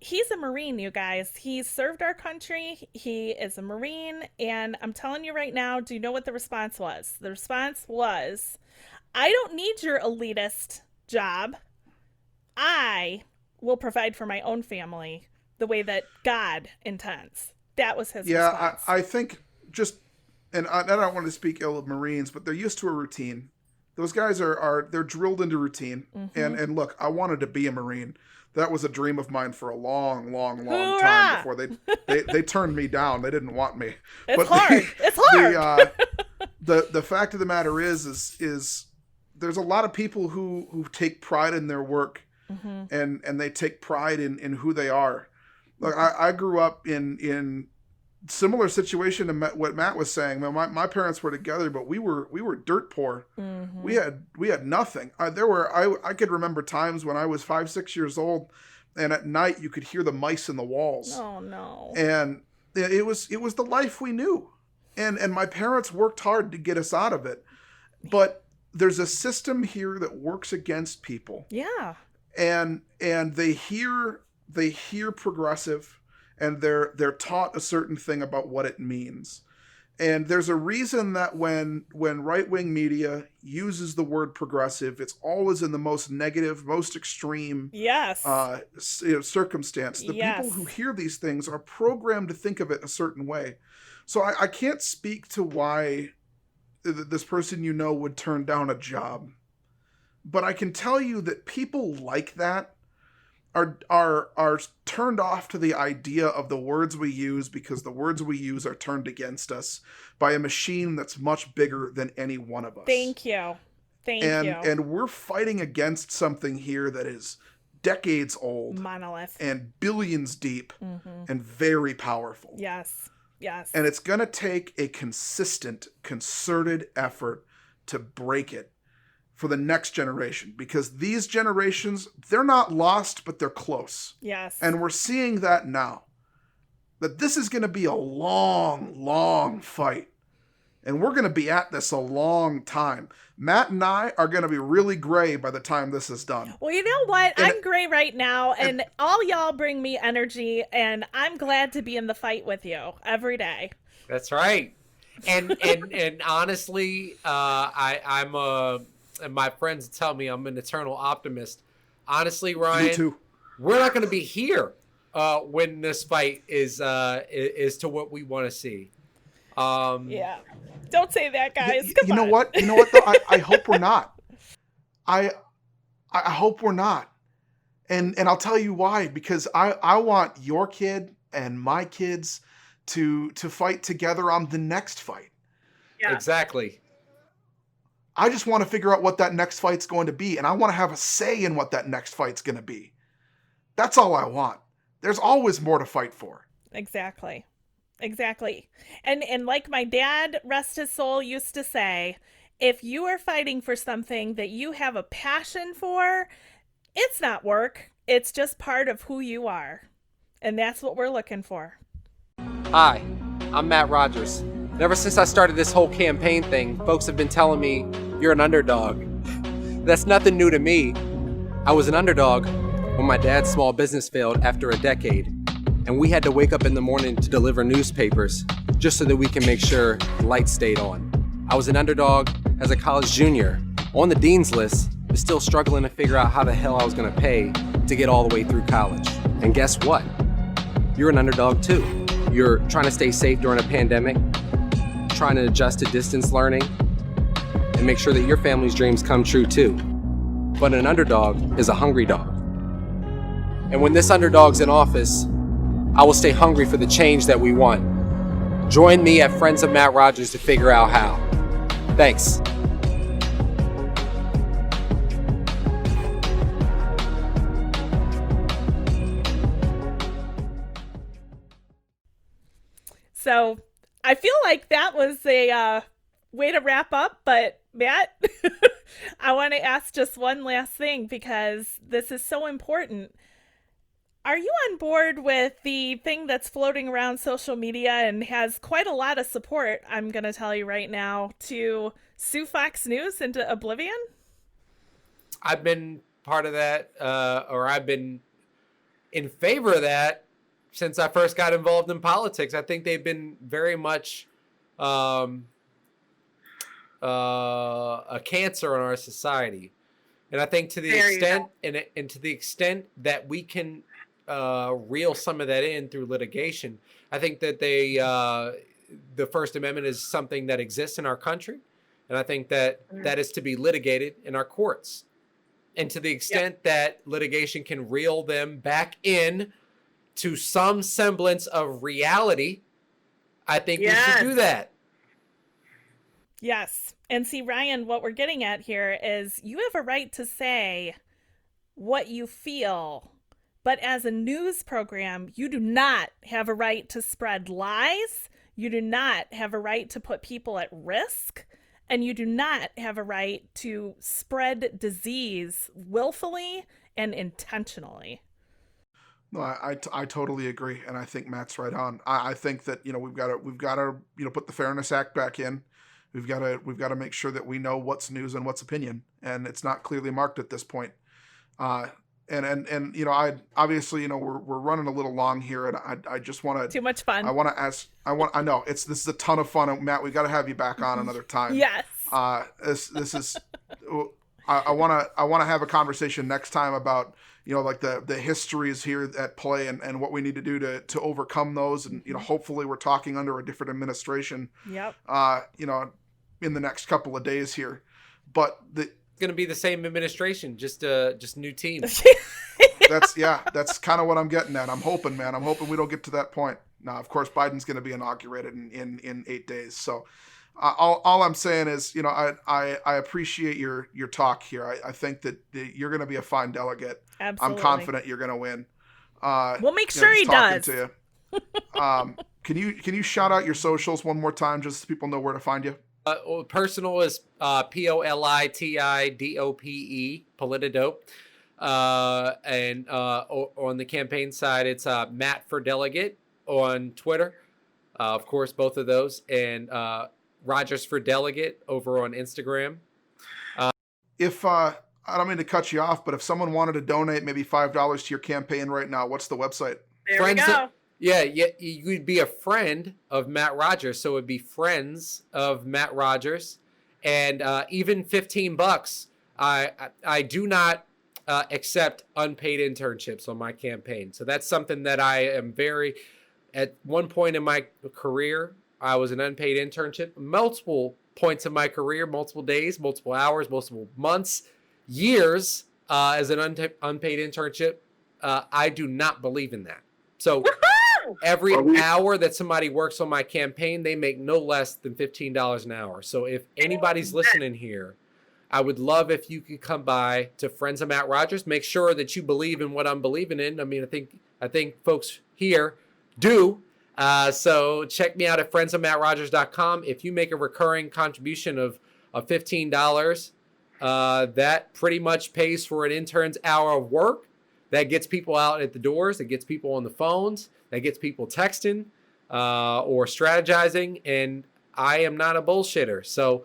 he's a Marine, you guys. He served our country. He is a Marine. And I'm telling you right now, do you know what the response was? The response was, I don't need your elitist job. I will provide for my own family the way that God intends. That was his response. I think and I don't want to speak ill of Marines, but they're used to a routine. Those guys they're drilled into routine. And look, I wanted to be a Marine. That was a dream of mine for a long, long, long time before they turned me down. They didn't want me. It's hard. It's hard. The fact of the matter is there's a lot of people who take pride in their work, and they take pride in who they are. Look, I grew up in similar situation to what Matt was saying. My parents were together, but we were dirt poor. We had nothing. I could remember times when I was 5-6 years old, and at night you could hear the mice in the walls. Oh no! And it was the life we knew, and my parents worked hard to get us out of it. But there's a system here that works against people. Yeah. And they hear progressive, and they're taught a certain thing about what it means. And there's a reason that when right-wing media uses the word progressive, it's always in the most negative, most extreme circumstance. The people who hear these things are programmed to think of it a certain way. So I can't speak to why this person would turn down a job. But I can tell you that people like that are turned off to the idea of the words we use, because the words we use are turned against us by a machine that's much bigger than any one of us. Thank you. And we're fighting against something here that is decades old, monolith, and billions deep, and very powerful. Yes. And it's going to take a consistent, concerted effort to break it for the next generation, because these generations, they're not lost, but they're close. Yes. And we're seeing that now, that this is going to be a long, long fight. And we're going to be at this a long time. Matt and I are going to be really gray by the time this is done. Well, you know what? I'm gray right now, and all y'all bring me energy, and I'm glad to be in the fight with you every day. That's right. And honestly, and my friends tell me I'm an eternal optimist. Honestly, Ryan, me too. We're not going to be here when this fight is to what we want to see. Yeah. Don't say that, guys. You know what? You know what, though? I hope we're not. I hope we're not. And I'll tell you why. Because I want your kid and my kids to fight together on the next fight. Yeah. Exactly. I just want to figure out what that next fight's going to be, and I want to have a say in what that next fight's going to be. That's all I want. There's always more to fight for. Exactly. And like my dad, rest his soul, used to say, if you are fighting for something that you have a passion for, it's not work. It's just part of who you are. And that's what we're looking for. Hi, I'm Matt Rogers. And ever since I started this whole campaign thing, folks have been telling me, you're an underdog. That's nothing new to me. I was an underdog when my dad's small business failed after a decade, and we had to wake up in the morning to deliver newspapers just so that we can make sure the lights stayed on. I was an underdog as a college junior, on the dean's list, but still struggling to figure out how the hell I was gonna pay to get all the way through college. And guess what? You're an underdog too. You're trying to stay safe during a pandemic, trying to adjust to distance learning, and make sure that your family's dreams come true too. But an underdog is a hungry dog. And when this underdog's in office, I will stay hungry for the change that we want. Join me at Friends of Matt Rogers to figure out how. Thanks. So I feel like that was a way to wrap up, but Matt, I want to ask just one last thing because this is so important. Are you on board with the thing that's floating around social media and has quite a lot of support, I'm going to tell you right now, to sue Fox News into oblivion? I've been part of that, or I've been in favor of that since I first got involved in politics. I think they've been very much a cancer on our society. And I think to the extent that we can reel some of that in through litigation, I think that the First Amendment is something that exists in our country, and I think that that is to be litigated in our courts. And to the extent that litigation can reel them back in to some semblance of reality, I think we should do that. Yes. And see, Ryan, what we're getting at here is you have a right to say what you feel. But as a news program, you do not have a right to spread lies. You do not have a right to put people at risk. And you do not have a right to spread disease willfully and intentionally. No, I totally agree, and I think Matt's right on. I think that we've got to put the Fairness Act back in. We've got to make sure that we know what's news and what's opinion, and it's not clearly marked at this point. And I obviously we're running a little long here, and I just want to too much fun. I know this is a ton of fun, Matt. We got to have you back on another time. Yes. This is I want to have a conversation next time about like the histories here at play and what we need to do to overcome those, and hopefully we're talking under a different administration. Yep. In the next couple of days here, but going to be the same administration, just new teams. That's kind of what I'm getting at. I'm hoping we don't get to that point. Now, of course, Biden's going to be inaugurated in 8 days. So all I'm saying is, I appreciate your talk here. I think that you're going to be a fine delegate. Absolutely. I'm confident you're going to win. We'll make sure he does. To you. Can you shout out your socials one more time, just so people know where to find you? Personal is POLITIDOPE, Politidope. And on the campaign side, it's Matt for Delegate on Twitter. Of course, both of those. And Rogers for Delegate over on Instagram. If I don't mean to cut you off, but if someone wanted to donate maybe $5 to your campaign right now, what's the website? There we go. Yeah, you'd be a friend of Matt Rogers, so it would be friends of Matt Rogers, and even $15. I do not accept unpaid internships on my campaign, so that's something that I am very. At one point in my career, I was an unpaid internship. Multiple points in my career, multiple days, multiple hours, multiple months, years as an unpaid internship. I do not believe in that. So. Every hour that somebody works on my campaign, they make no less than $15 an hour. So if anybody's listening here, I would love if you could come by to Friends of Matt Rogers. Make sure that you believe in what I'm believing in. I mean, I think folks here do. So check me out at friendsofmattrogers.com. If you make a recurring contribution of $15, that pretty much pays for an intern's hour of work. That gets people out at the doors. That gets people on the phones. That gets people texting or strategizing. And I am not a bullshitter. So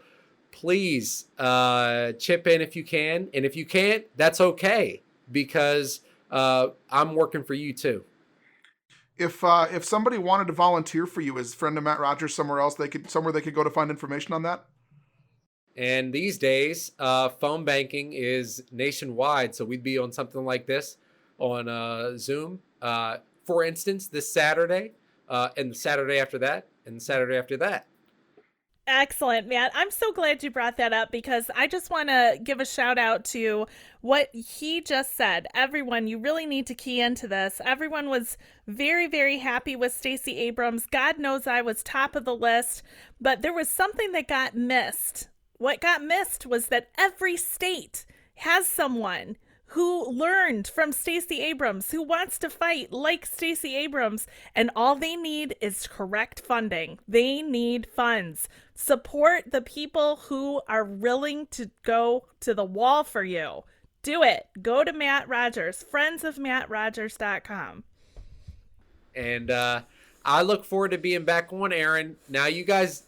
please chip in if you can. And if you can't, that's okay, because I'm working for you too. If somebody wanted to volunteer for you as Friend of Matt Rogers somewhere else, they could go to find information on that? And these days, phone banking is nationwide. So we'd be on something like this on Zoom. For instance, this Saturday, and the Saturday after that, and the Saturday after that. Excellent, Matt. I'm so glad you brought that up, because I just want to give a shout out to what he just said. Everyone, you really need to key into this. Everyone was very, very happy with Stacey Abrams. God knows I was top of the list, but there was something that got missed. What got missed was that every state has someone who learned from Stacey Abrams, who wants to fight like Stacey Abrams, and all they need is correct funding. They need funds. Support the people who are willing to go to the wall for you. Do it. Go to Matt Rogers, friendsofmattrogers.com. And I look forward to being back on, Erin. Now you guys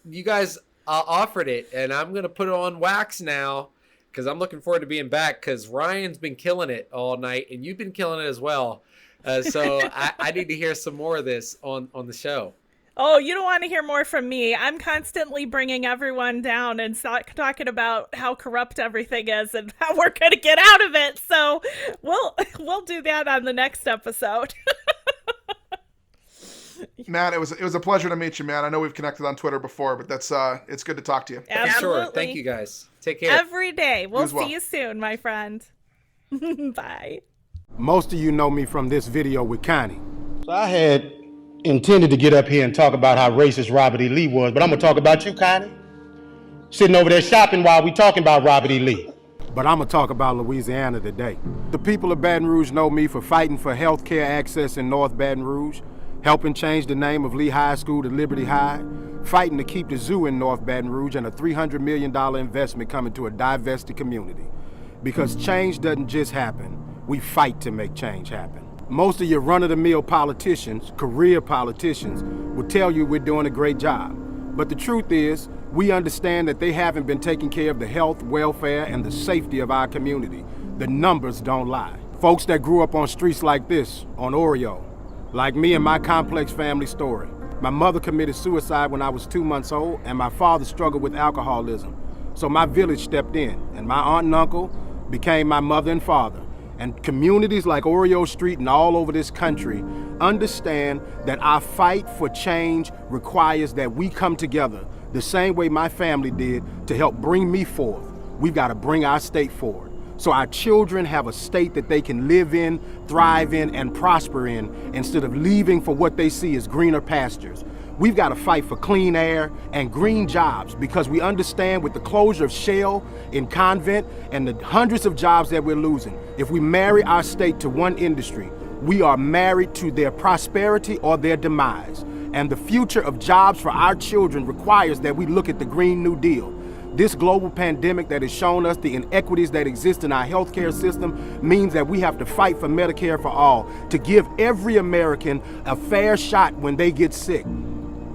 offered it, and I'm gonna put it on wax now because I'm looking forward to being back. Because Ryan's been killing it all night, and you've been killing it as well. So I need to hear some more of this on the show. Oh, you don't want to hear more from me. I'm constantly bringing everyone down and talking about how corrupt everything is and how we're going to get out of it. So we'll do that on the next episode. Matt, it was a pleasure to meet you, man. I know we've connected on Twitter before, but that's it's good to talk to you. Absolutely. Sure. Thank you, guys. Take care. Every day. We'll see you soon, my friend. Bye. Most of you know me from this video with Connie. So I had intended to get up here and talk about how racist Robert E. Lee was, but I'm gonna talk about you, Connie. Sitting over there shopping while we talking about Robert E. Lee. But I'm gonna talk about Louisiana today. The people of Baton Rouge know me for fighting for health care access in North Baton Rouge, helping change the name of Lee High School to Liberty High, fighting to keep the zoo in North Baton Rouge, and a $300 million investment coming to a divested community. Because change doesn't just happen, we fight to make change happen. Most of your run-of-the-mill politicians, career politicians, will tell you we're doing a great job. But the truth is, we understand that they haven't been taking care of the health, welfare, and the safety of our community. The numbers don't lie. Folks that grew up on streets like this, on Oreo, like me and my complex family story. My mother committed suicide when I was 2 months old, and my father struggled with alcoholism. So my village stepped in, and my aunt and uncle became my mother and father. And communities like Oreo Street and all over this country understand that our fight for change requires that we come together the same way my family did to help bring me forth. We've got to bring our state forward so our children have a state that they can live in, thrive in, and prosper in instead of leaving for what they see as greener pastures. We've got to fight for clean air and green jobs because we understand with the closure of Shell in Convent and the hundreds of jobs that we're losing, if we marry our state to one industry, we are married to their prosperity or their demise. And the future of jobs for our children requires that we look at the Green New Deal. This global pandemic that has shown us the inequities that exist in our healthcare system means that we have to fight for Medicare for all, to give every American a fair shot when they get sick.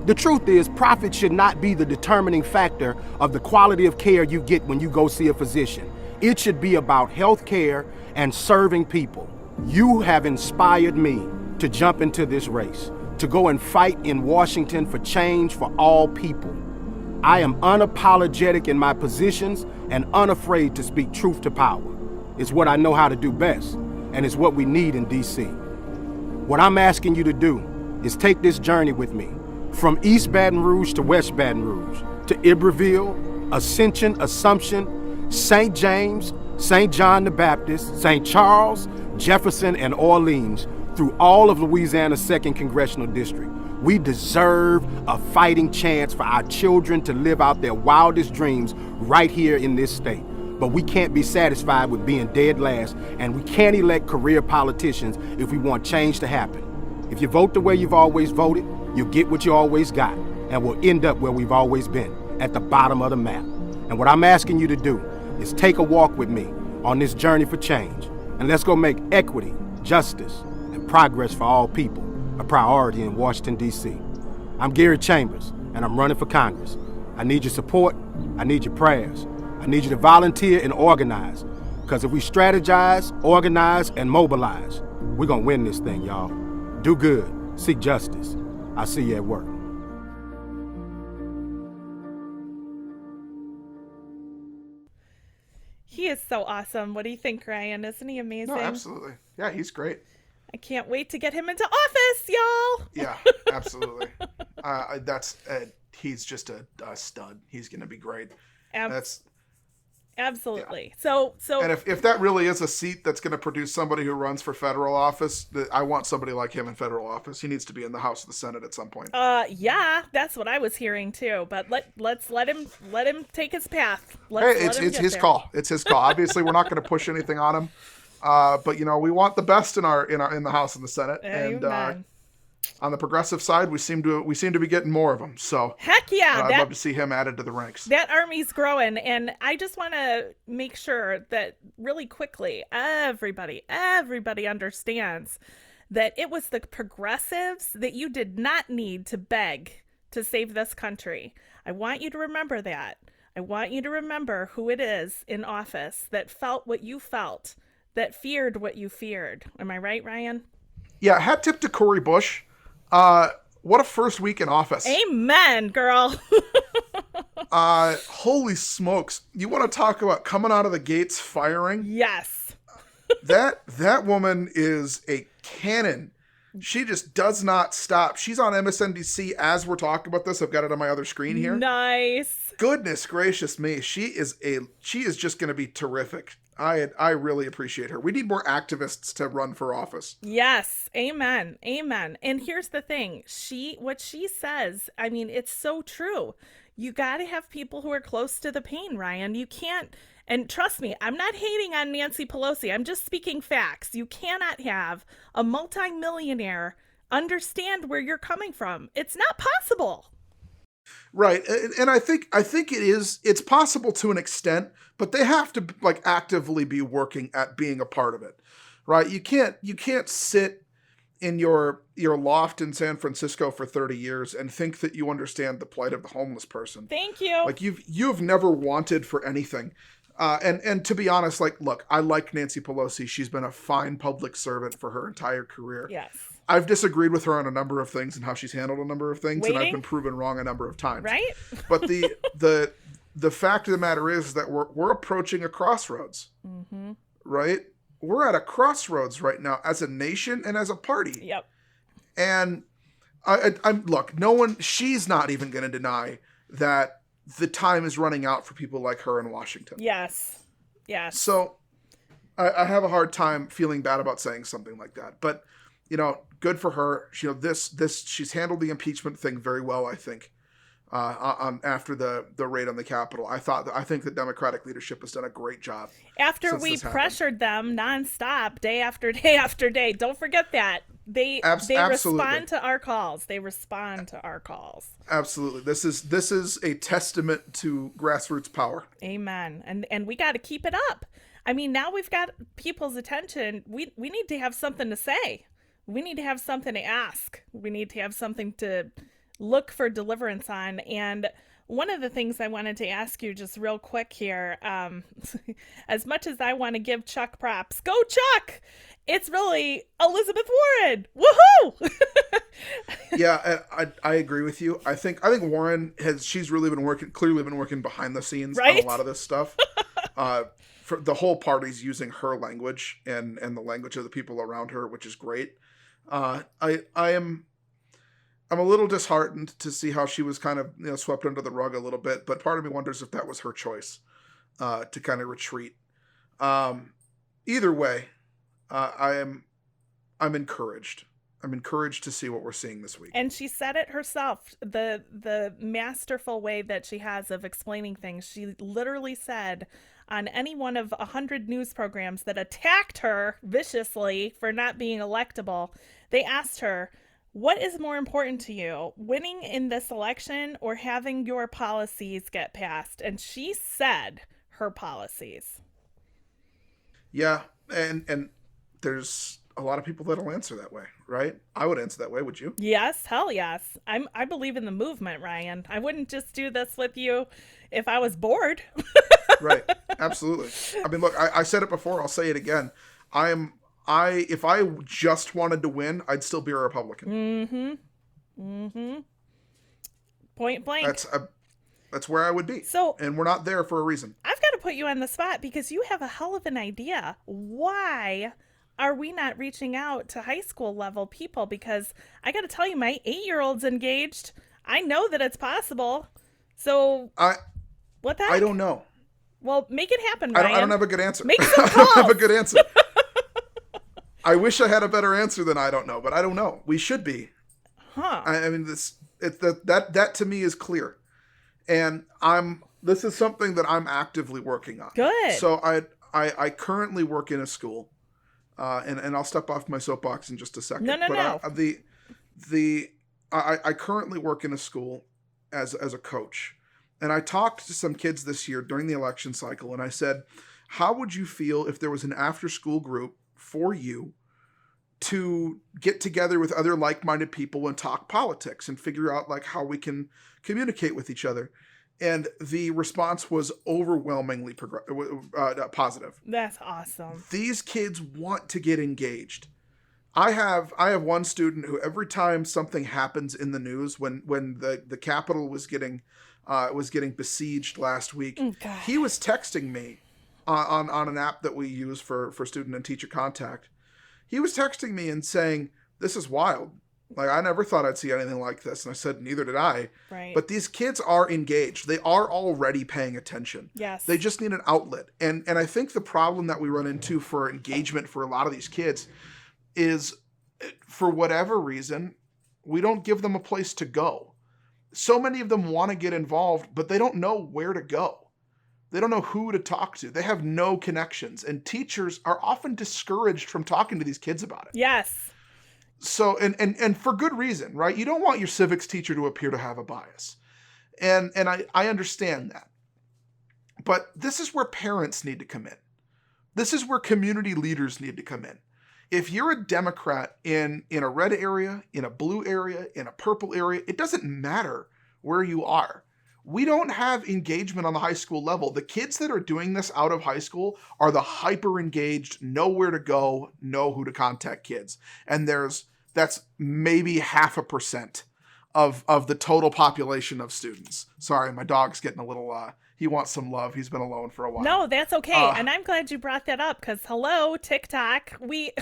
The truth is, profit should not be the determining factor of the quality of care you get when you go see a physician. It should be about health care and serving people. You have inspired me to jump into this race, to go and fight in Washington for change for all people. I am unapologetic in my positions and unafraid to speak truth to power. It's what I know how to do best, and it's what we need in D.C. What I'm asking you to do is take this journey with me. From East Baton Rouge to West Baton Rouge, to Iberville, Ascension, Assumption, St. James, St. John the Baptist, St. Charles, Jefferson, and Orleans, through all of Louisiana's 2nd Congressional District. We deserve a fighting chance for our children to live out their wildest dreams right here in this state. But we can't be satisfied with being dead last, and we can't elect career politicians if we want change to happen. If you vote the way you've always voted, you'll get what you always got, and we'll end up where we've always been, at the bottom of the map. And what I'm asking you to do is take a walk with me on this journey for change, and let's go make equity, justice, and progress for all people a priority in Washington, D.C. I'm Gary Chambers, and I'm running for Congress. I need your support, I need your prayers, I need you to volunteer and organize, because if we strategize, organize, and mobilize, we're gonna win this thing, y'all. Do good, seek justice. I'll see you at work. He is so awesome. What do you think, Ryan? Isn't he amazing? No, absolutely. Yeah, he's great. I can't wait to get him into office, y'all. Yeah, absolutely. He's just a stud. He's going to be great. Absolutely. Yeah. So and if that really is a seat that's going to produce somebody who runs for federal office, I want somebody like him in federal office. He needs to be in the House or the Senate at some point. Yeah, that's what I was hearing too. But let's let him take his path. It's his call. It's his call. Obviously, we're not going to push anything on him. But we want the best in the House and the Senate. Amen. And on the progressive side, we seem to be getting more of them. So heck yeah, I'd love to see him added to the ranks. That army's growing, and I just want to make sure that really quickly, everybody understands that it was the progressives that you did not need to beg to save this country. I want you to remember that. I want you to remember who it is in office that felt what you felt, that feared what you feared. Am I right, Ryan? Yeah, hat tip to Cori Bush. What a first week in office. Amen, girl. Holy smokes. You want to talk about coming out of the gates firing? Yes. That woman is a cannon. She just does not stop. She's on MSNBC as we're talking about this. I've got it on my other screen here. Nice. Goodness gracious me. She is just going to be terrific. I really appreciate her. We need more activists to run for office. Yes. Amen. Amen. And here's the thing. What she says, I mean, it's so true. You got to have people who are close to the pain, Ryan. You can't, and trust me, I'm not hating on Nancy Pelosi. I'm just speaking facts. You cannot have a multimillionaire understand where you're coming from. It's not possible. Right. And I think it's possible to an extent, but they have to actively be working at being a part of it. Right. You can't sit in your loft in San Francisco for 30 years and think that you understand the plight of the homeless person. Thank you. You've never wanted for anything. And to be honest, look, I like Nancy Pelosi. She's been a fine public servant for her entire career. Yes. I've disagreed with her on a number of things and how she's handled a number of things, Waiting? and I've been proven wrong a number of times. Right? But the fact of the matter is that we're approaching a crossroads. Mm-hmm. Right? We're at a crossroads right now as a nation and as a party. Yep. And look, she's not even going to deny that the time is running out for people like her in Washington. Yes. Yes. So I have a hard time feeling bad about saying something like that, but good for her. She's handled the impeachment thing very well, I think. After the raid on the Capitol, I think the Democratic leadership has done a great job. After we pressured them nonstop, day after day after day. Don't forget that. They respond to our calls. They respond to our calls. Absolutely. This is a testament to grassroots power. Amen. And we got to keep it up. I mean, now we've got people's attention. We need to have something to say. We need to have something to ask. We need to have something to look for deliverance on. And one of the things I wanted to ask you just real quick here, as much as I want to give Chuck props, go Chuck! It's really Elizabeth Warren. Woohoo! Yeah, I agree with you. I think Warren she's clearly been working behind the scenes on a lot of this stuff. For the whole party's using her language and the language of the people around her, which is great. I'm a little disheartened to see how she was kind of swept under the rug a little bit, but part of me wonders if that was her choice to kind of retreat. Either way, I'm encouraged. I'm encouraged to see what we're seeing this week. And she said it herself, the masterful way that she has of explaining things. She literally said on any one of 100 news programs that attacked her viciously for not being electable, they asked her, what is more important to you, winning in this election or having your policies get passed? And she said her policies. Yeah, and there's a lot of people that'll answer that way, right? I would answer that way, would you? Yes, hell yes. I believe in the movement, Ryan. I wouldn't just do this with you if I was bored. Right, absolutely. I mean, look, I said it before, I'll say it again. If I just wanted to win, I'd still be a Republican. Mm-hmm. Point blank. That's where I would be. And we're not there for a reason. I've got to put you on the spot because you have a hell of an idea. Why are we not reaching out to high school level people? Because I got to tell you, my 8-year-old's engaged. I know that it's possible. So what the heck? I don't know. Well, make it happen, Ryan. I don't have a good answer. Make some calls. I don't have a good answer. I wish I had a better answer than I don't know, but I don't know. We should be. Huh. I mean, that to me is clear. And this is something that I'm actively working on. Good. So I currently work in a school and I'll step off my soapbox in just a second. No. I currently work in a school as a coach, and I talked to some kids this year during the election cycle, and I said, how would you feel if there was an after-school group for you to get together with other like-minded people and talk politics and figure out like how we can communicate with each other? And the response was overwhelmingly positive. That's awesome. These kids want to get engaged. I have one student who every time something happens in the news, when the Capitol was getting besieged last week, he was texting me on an app that we use for student and teacher contact. He was texting me and saying, "This is wild. Like, I never thought I'd see anything like this." And I said, "Neither did I." Right. But these kids are engaged. They are already paying attention. Yes. They just need an outlet. And I think the problem that we run into for engagement for a lot of these kids is, for whatever reason, we don't give them a place to go. So many of them want to get involved, but they don't know where to go. They don't know who to talk to. They have no connections. And teachers are often discouraged from talking to these kids about it. Yes. So, and for good reason, right? You don't want your civics teacher to appear to have a bias. And I understand that. But this is where parents need to come in. This is where community leaders need to come in. If you're a Democrat in a red area, in a blue area, in a purple area, it doesn't matter where you are. We don't have engagement on the high school level. The kids that are doing this out of high school are the hyper engaged, know where to go, know who to contact kids. And that's maybe 0.5% of the total population of students. Sorry, my dog's getting a little, he wants some love. He's been alone for a while. No, that's okay. And I'm glad you brought that up because, hello, TikTok. We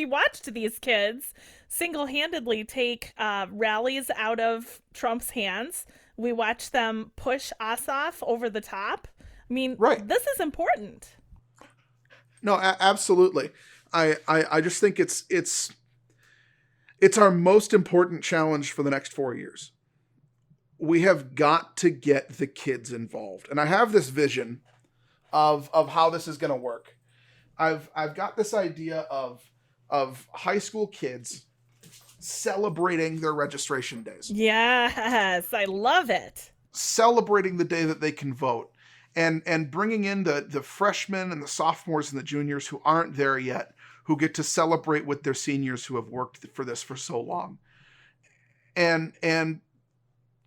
watched these kids single-handedly take rallies out of Trump's hands. We watched them push Ossoff over the top. I mean, right. This is important. No, absolutely. I just think it's our most important challenge for the next 4 years. We have got to get the kids involved. And I have this vision of how this is going to work. I've got this idea of high school kids celebrating their registration days. Yes, I love it. Celebrating the day that they can vote and bringing in the freshmen and the sophomores and the juniors who aren't there yet, who get to celebrate with their seniors who have worked for this for so long. And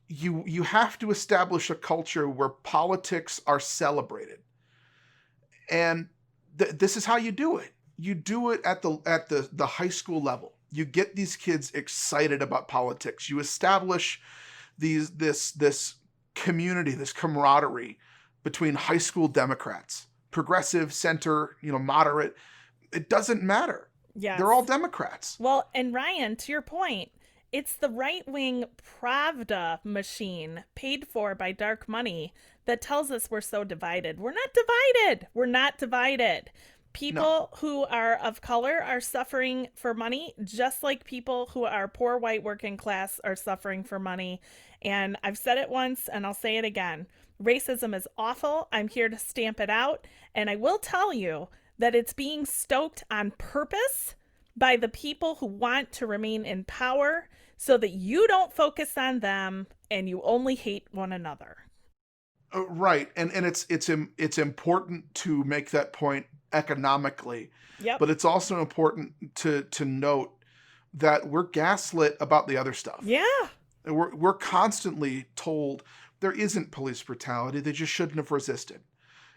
you have to establish a culture where politics are celebrated. And this is how you do it. You do it at the high school level. You get these kids excited about politics. You establish this community, this camaraderie between high school Democrats, progressive, center, moderate. It doesn't matter. Yes. They're all Democrats. Well, and Ryan, to your point, it's the right-wing Pravda machine paid for by dark money that tells us we're so divided. We're not divided. We're not divided. People who are of color are suffering for money, just like people who are poor white working class are suffering for money. And I've said it once and I'll say it again. Racism is awful. I'm here to stamp it out. And I will tell you that it's being stoked on purpose by the people who want to remain in power so that you don't focus on them and you only hate one another. Right. And it's important to make that point economically. Yep. But it's also important to note that we're gaslit about the other stuff. Yeah. We're constantly told there isn't police brutality. They just shouldn't have resisted.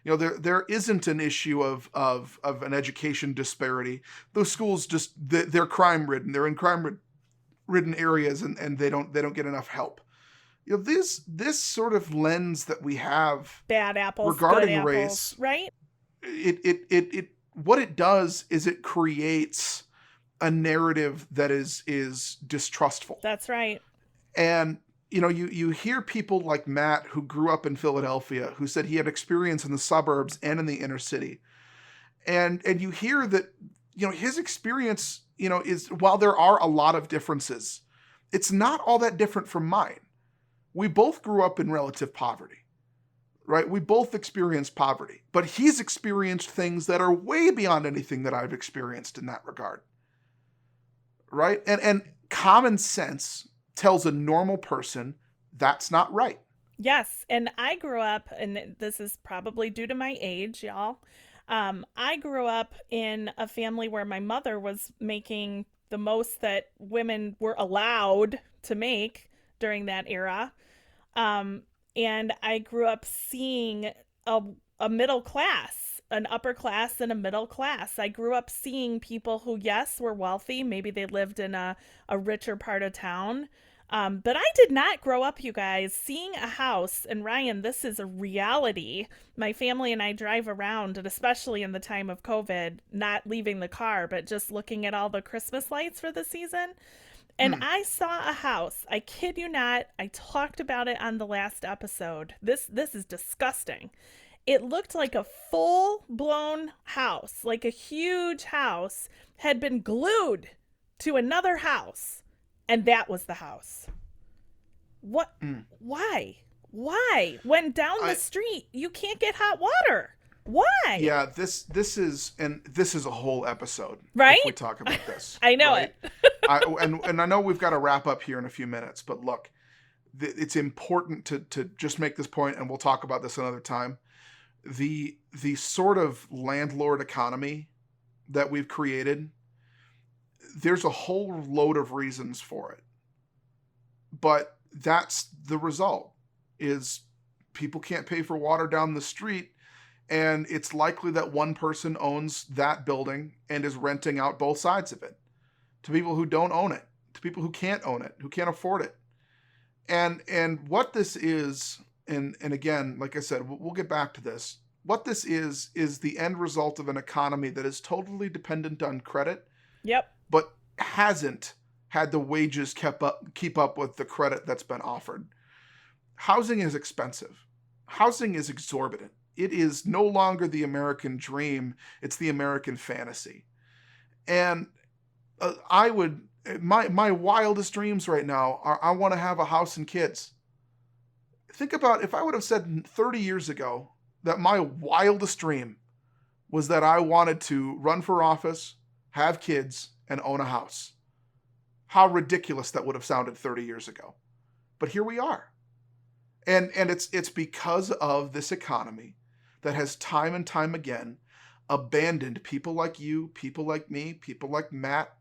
There isn't an issue of an education disparity. Those schools they're crime ridden. They're in crime ridden areas and they don't get enough help. This sort of lens that we have bad apples regarding good apples, race, right? It what it does is it creates a narrative that is distrustful. That's right. And you hear people like Matt, who grew up in Philadelphia, who said he had experience in the suburbs and in the inner city. And you hear that, his experience, is, while there are a lot of differences, it's not all that different from mine. We both grew up in relative poverty. right? We both experienced poverty, but he's experienced things that are way beyond anything that I've experienced in that regard, right? And common sense tells a normal person that's not right. Yes, and I grew up, and this is probably due to my age, y'all. I grew up in a family where my mother was making the most that women were allowed to make during that era. And I grew up seeing a middle class, an upper class and a middle class. I grew up seeing people who, yes, were wealthy. Maybe they lived in a richer part of town. But I did not grow up, you guys, seeing a house. And Ryan, this is a reality. My family and I drive around, and especially in the time of COVID, not leaving the car, but just looking at all the Christmas lights for the season. And I saw a house. I kid you not. I talked about it on the last episode. This is disgusting. It looked like a full-blown house, like a huge house had been glued to another house. And that was the house. What? Why? When down the street, you can't get hot water. Why? Yeah, this is a whole episode. Right? If we talk about this. I know right? it. And I know we've got to wrap up here in a few minutes, but look, it's important to just make this point, and we'll talk about this another time. The sort of landlord economy that we've created, there's a whole load of reasons for it. But that's the result, is people can't pay for water down the street, and it's likely that one person owns that building and is renting out both sides of it to people who don't own it, to people who can't own it, who can't afford it. And what this is, and again, like I said, we'll get back to this. What this is the end result of an economy that is totally dependent on credit. Yep. But hasn't had the wages keep up with the credit that's been offered. Housing is expensive. Housing is exorbitant. It is no longer the American dream. It's the American fantasy. And my wildest dreams right now are I want to have a house and kids. Think about if I would have said 30 years ago that my wildest dream was that I wanted to run for office, have kids, and own a house. How ridiculous that would have sounded 30 years ago. But here we are. And it's because of this economy that has time and time again abandoned people like you, people like me, people like Matt,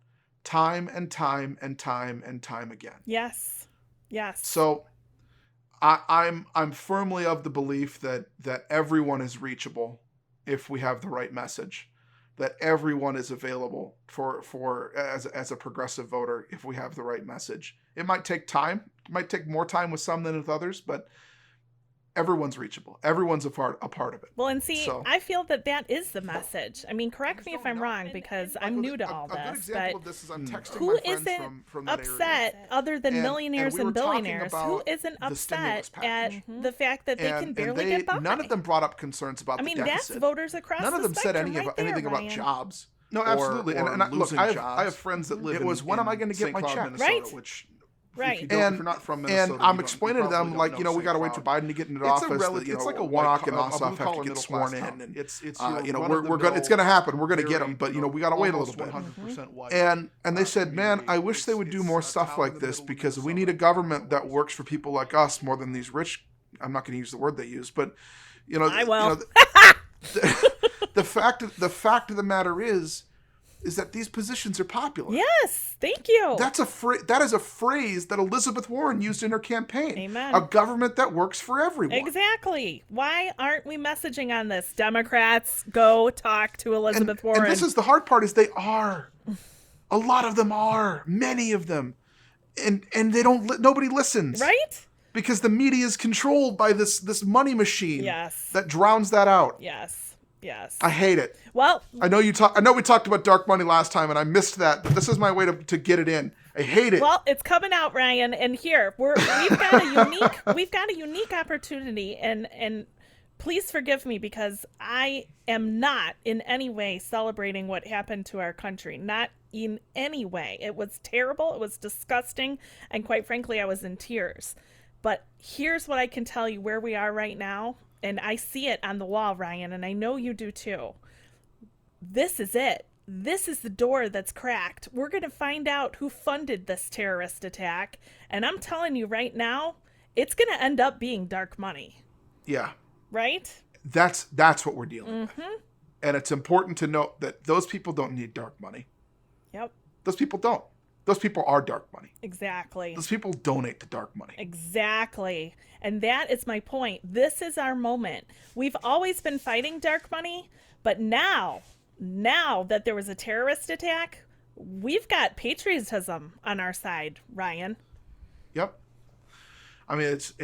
time and time and time and time again. Yes. Yes. So I'm firmly of the belief that everyone is reachable if we have the right message. That everyone is available for as a progressive voter if we have the right message. It might take time. It might take more time with some than with others, but everyone's reachable. Everyone's a part of it. Well, and see, I feel that is the message. I mean, correct me if I'm wrong, because I'm new to all this. A good example of this is I'm texting who my friends isn't from that upset area. other than millionaires we and were talking billionaires? about Who isn't the upset stimulus package. at the fact that they can barely get by? None of them brought up concerns about I mean, the deficit. that's voters across None of the them said spectrum anything about Ryan. jobs. No, absolutely. Or and look, I have friends that live. It was when am I going to get my check? Minnesota, Right. which Right. if you're not from Minnesota, and I'm explaining to them, like, we got to wait for Biden to get into office. It's like a Warnock and a Ossoff have to blue-collar get sworn in, town. and It's we're going. It's going to happen. We're going to get them, but we got to wait a little bit. 100% white. And they said, man, I wish they would do more stuff like this because we need a government that works for people like us more than these rich. I'm not going to use the word they use, but I will. The fact of the matter is that these positions are popular. Yes, thank you. That is a phrase that Elizabeth Warren used in her campaign. Amen. A government that works for everyone. Exactly. Why aren't we messaging on this? Democrats, go talk to Elizabeth Warren. And this is the hard part: is they are. A lot of them are. Many of them, and they don't. Nobody listens. Right. Because the media is controlled by this money machine. Yes. That drowns that out. Yes. Yes. I hate it. Well, I know we talked about dark money last time and I missed that, but this is my way to get it in. I hate it. Well, it's coming out, Ryan, and here we've got a unique opportunity, and please forgive me because I am not in any way celebrating what happened to our country. Not in any way. It was terrible, it was disgusting, and quite frankly, I was in tears. But here's what I can tell you where we are right now. and I see it on the wall, Ryan, and I know you do too. This is it. This is the door that's cracked. We're going to find out who funded this terrorist attack. And I'm telling you right now, it's going to end up being dark money. Yeah. Right? That's what we're dealing with. And it's important to note that those people don't need dark money. Yep. Those people don't. Those people are dark money. Exactly. Those people donate to dark money. Exactly. And that is my point. This is our moment. We've always been fighting dark money, but now that there was a terrorist attack, we've got patriotism on our side, Ryan. Yep. I mean, it's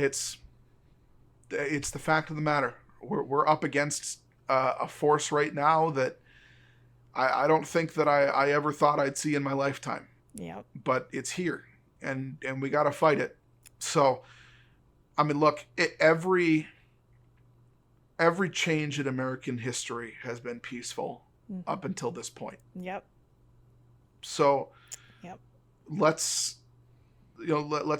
the fact of the matter. We're up against a force right now that I don't think that I ever thought I'd see in my lifetime. Yeah. But it's here, and we got to fight it. So, I mean, look, every change in American history has been peaceful up until this point. Yep. So, yep. Let's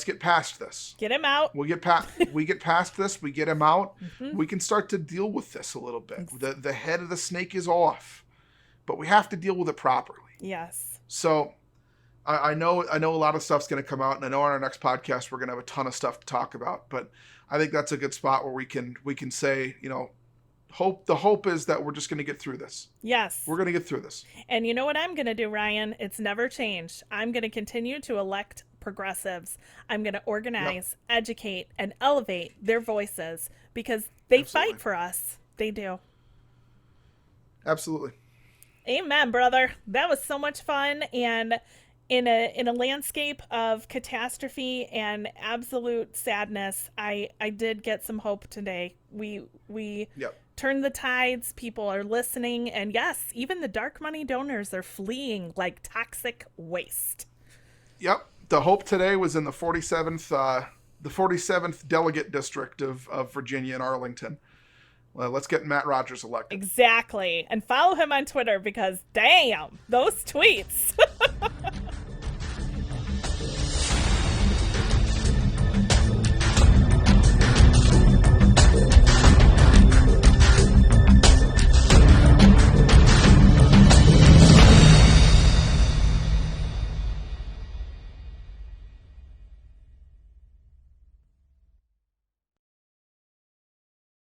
get past this. Get him out. We get past this. We get him out. We can start to deal with this a little bit. The head of the snake is off, but we have to deal with it properly. Yes. So, I know a lot of stuff's going to come out, and I know on our next podcast we're going to have a ton of stuff to talk about. But I think that's a good spot where we can say, the hope is that we're just going to get through this. Yes. We're going to get through this. And you know what I'm going to do, Ryan? It's never changed. I'm going to continue to elect progressives. I'm going to organize, educate, and elevate their voices because they fight for us. They do. Absolutely. Amen, brother. That was so much fun. And in a landscape of catastrophe and absolute sadness, I did get some hope today. We turned the tides. People are listening, and yes, even the dark money donors are fleeing like toxic waste. Yep, the hope today was in the 47th delegate district of Virginia and Arlington. Well, let's get Matt Rogers elected. Exactly, and follow him on Twitter because damn, those tweets.